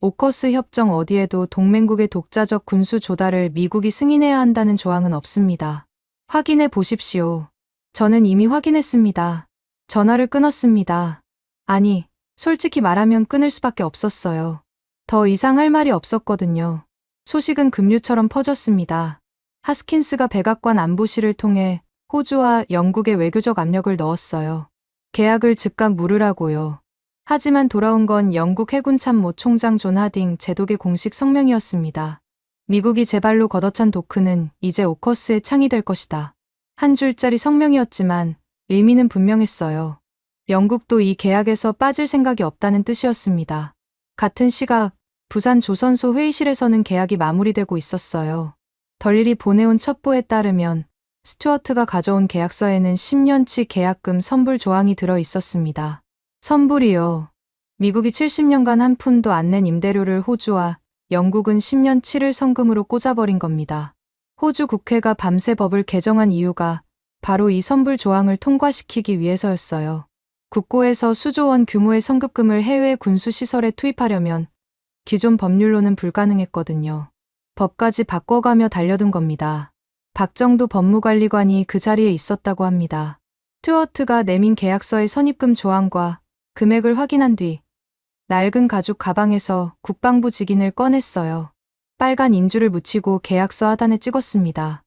S3: 오커스 협정 어디에도 동맹국의 독자적 군수 조달을 미국이 승인해야 한다는 조항은 없습니다. 확인해 보십시오. 저는 이미 확인했습니다. 전화를 끊었습니다. 아니, 솔직히 말하면 끊을 수밖에 없었어요. 더 이상 할 말이 없었거든요. 소식은 급류처럼 퍼졌습니다. 하스킨스가 백악관 안보실을 통해 호주와 영국의 외교적 압력을 넣었어요. 계약을 즉각 물으라고요. 하지만 돌아온 건 영국 해군 참모 총장 존 하딩 제독의 공식 성명이었습니다. 미국이 제 발로 걷어찬 도크는 이제 오커스의 창이 될 것이다. 한 줄짜리 성명이었지만 의미는 분명했어요. 영국도 이 계약에서 빠질 생각이 없다는 뜻이었습니다. 같은 시각 부산 조선소 회의실에서는 계약이 마무리되고 있었어요. 덜릴이 보내온 첩보에 따르면 스튜어트가 가져온 계약서에는 10년치 계약금 선불 조항이 들어 있었습니다. 선불이요. 미국이 70년간 한 푼도 안 낸 임대료를 호주와 영국은 10년 7일 성금으로 꽂아버린 겁니다. 호주 국회가 밤새 법을 개정한 이유가 바로 이 선불 조항을 통과시키기 위해서였어요. 국고에서 수조 원 규모의 성급금을 해외 군수시설에 투입하려면 기존 법률로는 불가능했거든요. 법까지 바꿔가며 달려든 겁니다. 박정도 법무관리관이 그 자리에 있었다고 합니다. 스튜어트가 내민 계약서의 선입금 조항과 금액을 확인한 뒤 낡은 가죽 가방에서 국방부 직인을 꺼냈어요. 빨간 인주를 묻히고 계약서 하단에 찍었습니다.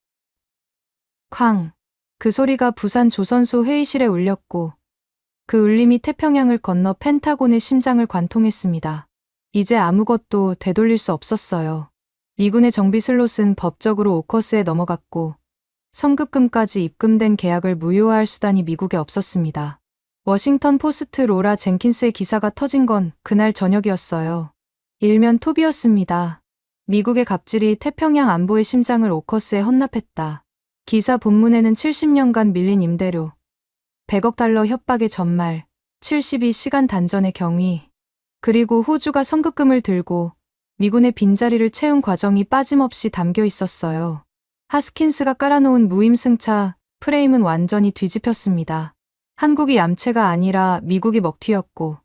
S3: 쾅! 그 소리가 부산 조선소 회의실에 울렸고 그 울림이 태평양을 건너 펜타곤의 심장을 관통했습니다. 이제 아무것도 되돌릴 수 없었어요. 미군의 정비 슬롯은 법적으로 오커스에 넘어갔고 성급금까지 입금된 계약을 무효화할 수단이 미국에 없었습니다. 워싱턴 포스트 로라 젠킨스의 기사가 터진 건 그날 저녁이었어요. 일면 톱이었습니다. 미국의 갑질이 태평양 안보의 심장을 오커스에 헌납했다. 기사 본문에는 70년간 밀린 임대료, 100억 달러 협박의 전말, 72시간 단전의 경위, 그리고 호주가 성급금을 들고 미군의 빈자리를 채운 과정이 빠짐없이 담겨 있었어요. 하스킨스가 깔아놓은 무임승차 프레임은 완전히 뒤집혔습니다. 한국이 얌체가 아니라 미국이 먹튀였고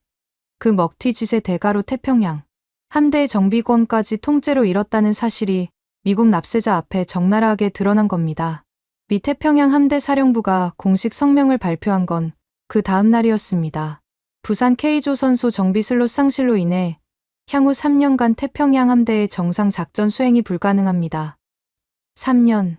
S3: 그 먹튀 짓의 대가로 태평양 함대의 정비권까지 통째로 잃었다는 사실이 미국 납세자 앞에 적나라하게 드러난 겁니다. 미 태평양 함대 사령부가 공식 성명을 발표한 건 그 다음 날이었습니다. 부산 K조선소 정비 슬롯 상실로 인해 향후 3년간 태평양 함대의 정상 작전 수행이 불가능합니다. 3년.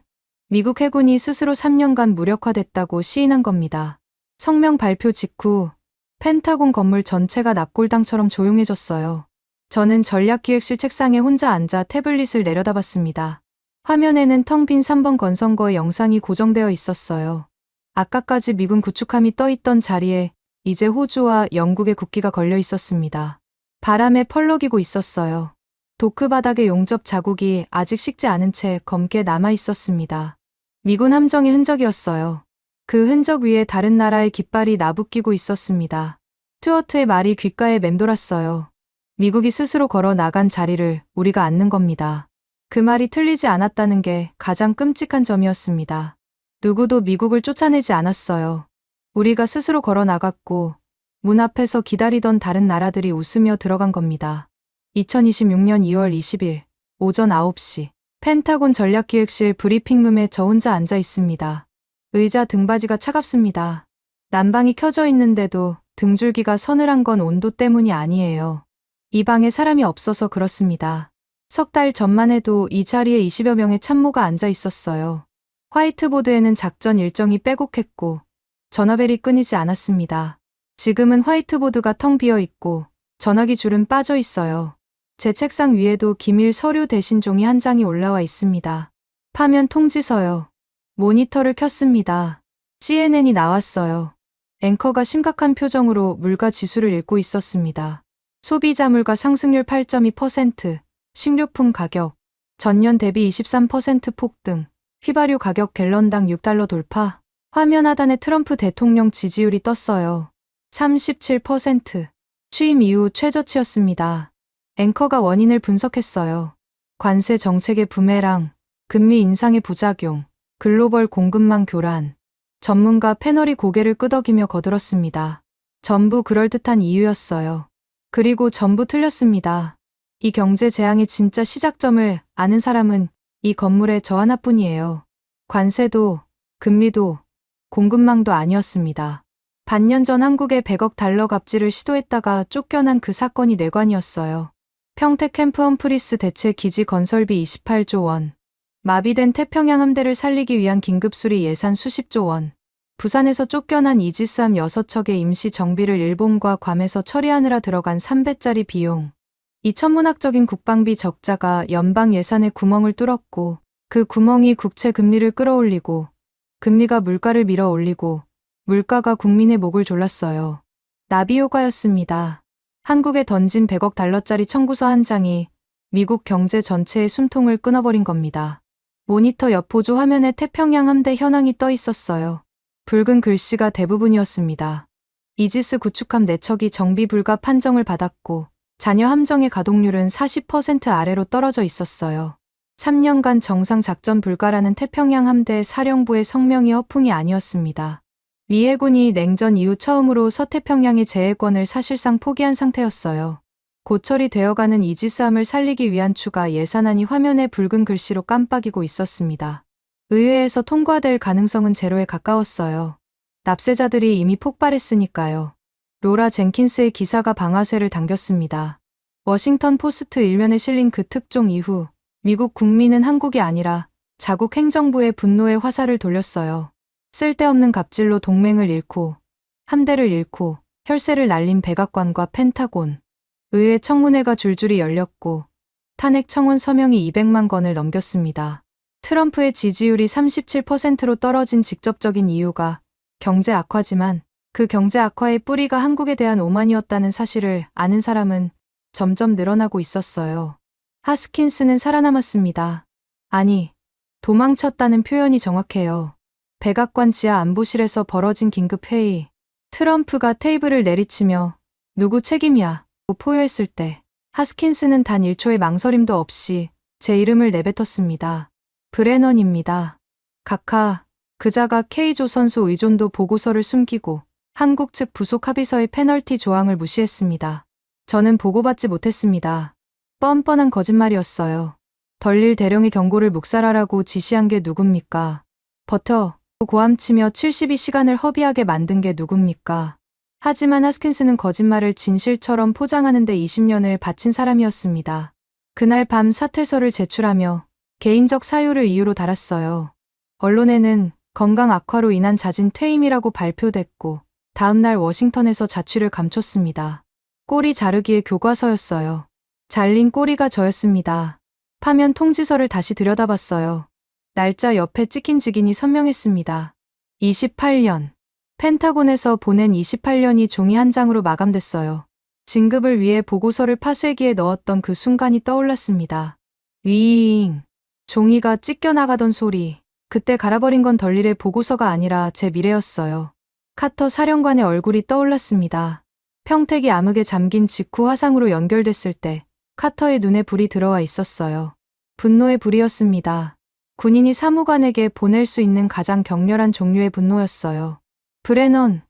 S3: 미국 해군이 스스로 3년간 무력화됐다고 시인한 겁니다. 성명 발표 직후 펜타곤 건물 전체가 납골당처럼 조용해졌어요. 저는 전략기획실 책상에 혼자 앉아 태블릿을 내려다봤습니다. 화면에는 텅 빈 3번 건선거의 영상이 고정되어 있었어요. 아까까지 미군 구축함이 떠있던 자리에 이제 호주와 영국의 국기가 걸려 있었습니다. 바람에 펄럭이고 있었어요. 도크 바닥의 용접 자국이 아직 식지 않은 채 검게 남아 있었습니다. 미군 함정의 흔적이었어요. 그 흔적 위에 다른 나라의 깃발이 나부끼고 있었습니다. 스튜어트의 말이 귓가에 맴돌았어요. 미국이 스스로 걸어 나간 자리를 우리가 앉는 겁니다. 그 말이 틀리지 않았다는 게 가장 끔찍한 점이었습니다. 누구도 미국을 쫓아내지 않았어요. 우리가 스스로 걸어 나갔고 문 앞에서 기다리던 다른 나라들이 웃으며 들어간 겁니다. 2026년 2월 20일 오전 9시 펜타곤 전략기획실 브리핑룸에 저 혼자 앉아 있습니다. 의자 등받이가 차갑습니다. 난방이 켜져 있는데도 등줄기가 서늘한 건 온도 때문이 아니에요. 이 방에 사람이 없어서 그렇습니다. 석 달 전만 해도 이 자리에 20여 명의 참모가 앉아 있었어요. 화이트보드에는 작전 일정이 빼곡했고 전화벨이 끊이지 않았습니다. 지금은 화이트보드가 텅 비어 있고 전화기 줄은 빠져 있어요. 제 책상 위에도 기밀 서류 대신 종이 한 장이 올라와 있습니다. 파면 통지서요. 모니터를 켰습니다. CNN이 나왔어요. 앵커가 심각한 표정으로 물가 지수를 읽고 있었습니다. 소비자 물가 상승률 8.2%, 식료품 가격, 전년 대비 23% 폭등, 휘발유 가격 갤런당 6달러 돌파, 화면 하단에 트럼프 대통령 지지율이 떴어요. 37%, 취임 이후 최저치였습니다. 앵커가 원인을 분석했어요. 관세 정책의 부메랑, 금리 인상의 부작용, 글로벌 공급망 교란. 전문가 패널이 고개를 끄덕이며 거들었습니다. 전부 그럴듯한 이유였어요. 그리고 전부 틀렸습니다. 이 경제 재앙의 진짜 시작점을 아는 사람은 이 건물에 저 하나뿐이에요. 관세도, 금리도, 공급망도 아니었습니다. 반년 전 한국에 100억 달러 갑질을 시도했다가 쫓겨난 그 사건이 뇌관이었어요. 평택 캠프 험프리스 대체 기지 건설비 28조 원. 마비된 태평양 함대를 살리기 위한 긴급수리 예산 수십조 원. 부산에서 쫓겨난 이지스함 6척의 임시 정비를 일본과 괌에서 처리하느라 들어간 3배짜리 비용. 이 천문학적인 국방비 적자가 연방 예산의 구멍을 뚫었고 그 구멍이 국채 금리를 끌어올리고 금리가 물가를 밀어 올리고 물가가 국민의 목을 졸랐어요. 나비효과였습니다. 한국에 던진 100억 달러짜리 청구서 한 장이 미국 경제 전체의 숨통을 끊어버린 겁니다. 모니터 옆 보조 화면에 태평양 함대 현황이 떠 있었어요. 붉은 글씨가 대부분이었습니다. 이지스 구축함 4척이 정비 불가 판정을 받았고 자녀 함정의 가동률은 40% 아래로 떨어져 있었어요. 3년간 정상 작전 불가라는 태평양 함대 사령부의 성명이 허풍이 아니었습니다. 미 해군이 냉전 이후 처음으로 서태평양의 제해권을 사실상 포기한 상태였어요. 고철이 되어가는 이지스함을 살리기 위한 추가 예산안이 화면에 붉은 글씨로 깜빡이고 있었습니다. 의회에서 통과될 가능성은 제로에 가까웠어요. 납세자들이 이미 폭발했으니까요. 로라 젠킨스의 기사가 방아쇠를 당겼습니다. 워싱턴 포스트 일면에 실린 그 특종 이후 미국 국민은 한국이 아니라 자국 행정부의 분노의 화살을 돌렸어요. 쓸데없는 갑질로 동맹을 잃고 함대를 잃고 혈세를 날린 백악관과 펜타곤. 의회 청문회가 줄줄이 열렸고 탄핵 청원 서명이 200만 건을 넘겼습니다. 트럼프의 지지율이 37%로 떨어진 직접적인 이유가 경제 악화지만 그 경제 악화의 뿌리가 한국에 대한 오만이었다는 사실을 아는 사람은 점점 늘어나고 있었어요. 하스킨스는 살아남았습니다. 아니, 도망쳤다는 표현이 정확해요. 백악관 지하 안보실에서 벌어진 긴급회의. 트럼프가 테이블을 내리치며 누구 책임이야? 고 포효했을 때 하스킨스는 단 1초의 망설임도 없이 제 이름을 내뱉었습니다. 브레넌입니다. 각하, 그자가 K조선소 의존도 보고서를 숨기고 한국 측 부속 합의서의 페널티 조항을 무시했습니다. 저는 보고받지 못했습니다. 뻔뻔한 거짓말이었어요. 덜릴 대령의 경고를 묵살하라고 지시한 게 누굽니까? 버텨, 고함치며 72시간을 허비하게 만든 게 누굽니까? 하지만 하스킨스는 거짓말을 진실처럼 포장하는데 20년을 바친 사람이었습니다. 그날 밤 사퇴서를 제출하며 개인적 사유를 이유로 달았어요. 언론에는 건강 악화로 인한 잦은 퇴임이라고 발표됐고 다음날 워싱턴에서 자취를 감췄습니다. 꼬리 자르기의 교과서였어요. 잘린 꼬리가 저였습니다. 파면 통지서를 다시 들여다봤어요. 날짜 옆에 찍힌 직인이 선명했습니다. 28년. 펜타곤에서 보낸 28년이 종이 한 장으로 마감됐어요. 진급을 위해 보고서를 파쇄기에 넣었던 그 순간이 떠올랐습니다. 위잉. 종이가 찢겨나가던 소리. 그때 갈아버린 건 덜일의 보고서가 아니라 제 미래였어요. 카터 사령관의 얼굴이 떠올랐습니다. 평택이 암흑에 잠긴 직후 화상으로 연결됐을 때 카터의 눈에 불이 들어와 있었어요. 분노의 불이었습니다. 군인이 사무관에게 보낼 수 있는 가장 격렬한 종류의 분노였어요. 브레넌,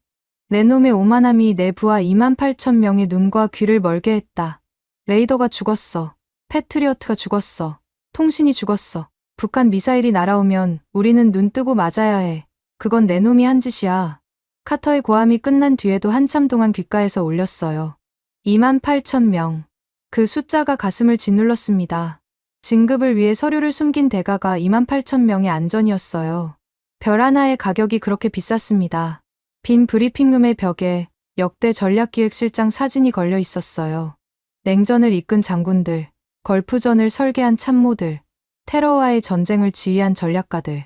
S3: 내 놈의 오만함이 내 부하 28,000명의 눈과 귀를 멀게 했다. 레이더가 죽었어. 패트리어트가 죽었어. 통신이 죽었어. 북한 미사일이 날아오면 우리는 눈 뜨고 맞아야 해. 그건 내 놈이 한 짓이야. 카터의 고함이 끝난 뒤에도 한참 동안 귓가에서 울렸어요. 28,000명. 그 숫자가 가슴을 짓눌렀습니다. 진급을 위해 서류를 숨긴 대가가 28,000명의 안전이었어요. 별 하나의 가격이 그렇게 비쌌습니다. 빈 브리핑룸의 벽에 역대 전략기획실장 사진이 걸려 있었어요. 냉전을 이끈 장군들, 걸프전을 설계한 참모들, 테러와의 전쟁을 지휘한 전략가들.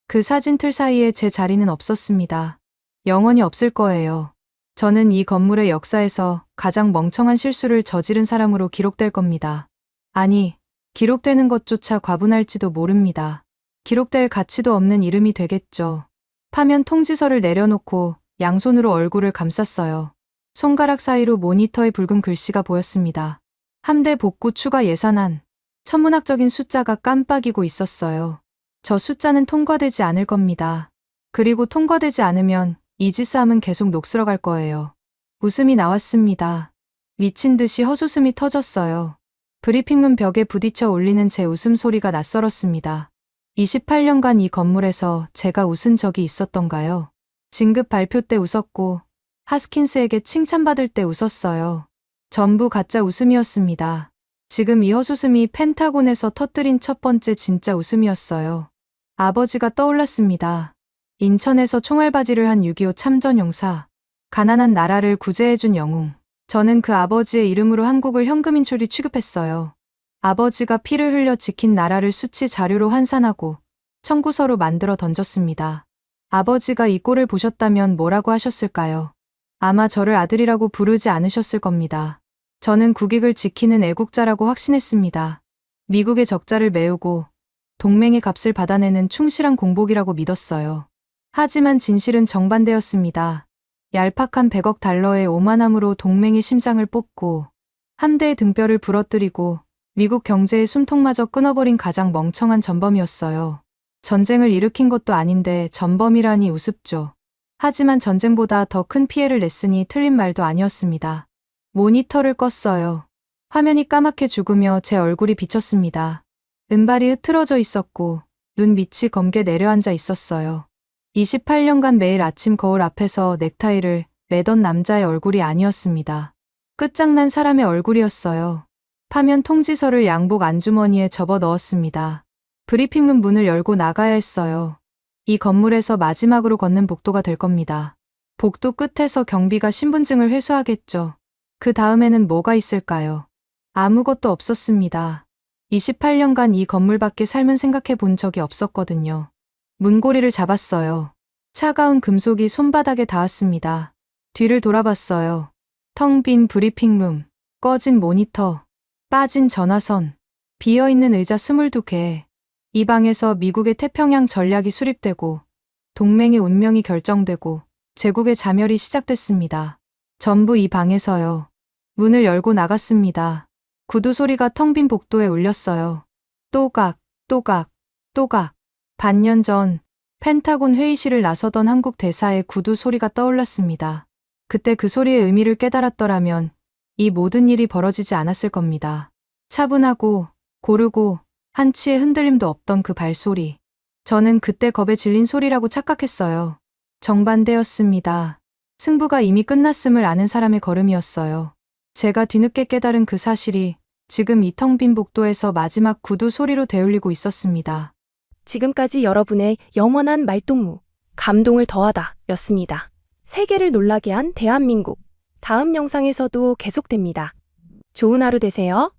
S3: 그 사진 틀 사이에 제 자리는 없었습니다. 영원히 없을 거예요. 저는 이 건물의 역사에서 가장 멍청한 실수를 저지른 사람으로 기록될 겁니다. 아니, 기록되는 것조차 과분할지도 모릅니다. 기록될 가치도 없는 이름이 되겠죠. 파면 통지서를 내려놓고 양손으로 얼굴을 감쌌어요. 손가락 사이로 모니터에 붉은 글씨가 보였습니다. 함대 복구 추가 예산안. 천문학적인 숫자가 깜빡이고 있었어요. 저 숫자는 통과되지 않을 겁니다. 그리고 통과되지 않으면 이지스함은 계속 녹슬어갈 거예요. 웃음이 나왔습니다. 미친 듯이 헛웃음이 터졌어요. 브리핑룸 벽에 부딪혀 울리는 제 웃음소리가 낯설었습니다. 28년간 이 건물에서 제가 웃은 적이 있었던가요? 진급 발표 때 웃었고 하스킨스에게 칭찬받을 때 웃었어요. 전부 가짜 웃음이었습니다. 지금 이 헛웃음이 펜타곤에서 터뜨린 첫 번째 진짜 웃음이었어요. 아버지가 떠올랐습니다. 인천에서 총알바지를 한 6.25 참전용사. 가난한 나라를 구제해준 영웅. 저는 그 아버지의 이름으로 한국을 현금인출이 취급했어요. 아버지가 피를 흘려 지킨 나라를 수치 자료로 환산하고 청구서로 만들어 던졌습니다. 아버지가 이 꼴을 보셨다면 뭐라고 하셨을까요? 아마 저를 아들이라고 부르지 않으셨을 겁니다. 저는 국익을 지키는 애국자라고 확신했습니다. 미국의 적자를 메우고 동맹의 값을 받아내는 충실한 공복이라고 믿었어요. 하지만 진실은 정반대였습니다. 얄팍한 100억 달러의 오만함으로 동맹의 심장을 뽑고 함대의 등뼈를 부러뜨리고 미국 경제의 숨통마저 끊어버린 가장 멍청한 전범이었어요. 전쟁을 일으킨 것도 아닌데 전범이라니 우습죠. 하지만 전쟁보다 더 큰 피해를 냈으니 틀린 말도 아니었습니다. 모니터를 껐어요. 화면이 까맣게 죽으며 제 얼굴이 비쳤습니다. 은발이 흐트러져 있었고 눈 밑이 검게 내려앉아 있었어요. 28년간 매일 아침 거울 앞에서 넥타이를 매던 남자의 얼굴이 아니었습니다. 끝장난 사람의 얼굴이었어요. 파면 통지서를 양복 안주머니에 접어 넣었습니다. 브리핑룸 문을 열고 나가야 했어요. 이 건물에서 마지막으로 걷는 복도가 될 겁니다. 복도 끝에서 경비가 신분증을 회수하겠죠. 그 다음에는 뭐가 있을까요? 아무것도 없었습니다. 28년간 이 건물 밖에 삶은 생각해 본 적이 없었거든요. 문고리를 잡았어요. 차가운 금속이 손바닥에 닿았습니다. 뒤를 돌아봤어요. 텅 빈 브리핑룸, 꺼진 모니터, 빠진 전화선, 비어있는 의자 22개. 이 방에서 미국의 태평양 전략이 수립되고 동맹의 운명이 결정되고 제국의 자멸이 시작됐습니다. 전부 이 방에서요. 문을 열고 나갔습니다. 구두 소리가 텅 빈 복도에 울렸어요. 또각, 또각, 또각. 반년 전 펜타곤 회의실을 나서던 한국 대사의 구두 소리가 떠올랐습니다. 그때 그 소리의 의미를 깨달았더라면 이 모든 일이 벌어지지 않았을 겁니다. 차분하고 고르고 한치의 흔들림도 없던 그 발소리. 저는 그때 겁에 질린 소리라고 착각했어요. 정반대였습니다. 승부가 이미 끝났음을 아는 사람의 걸음이었어요. 제가 뒤늦게 깨달은 그 사실이 지금 이 텅 빈 복도에서 마지막 구두 소리로 되울리고 있었습니다.
S4: 지금까지 여러분의 영원한 말동무, 감동을 더하다 였습니다. 세계를 놀라게 한 대한민국. 다음 영상에서도 계속됩니다. 좋은 하루 되세요.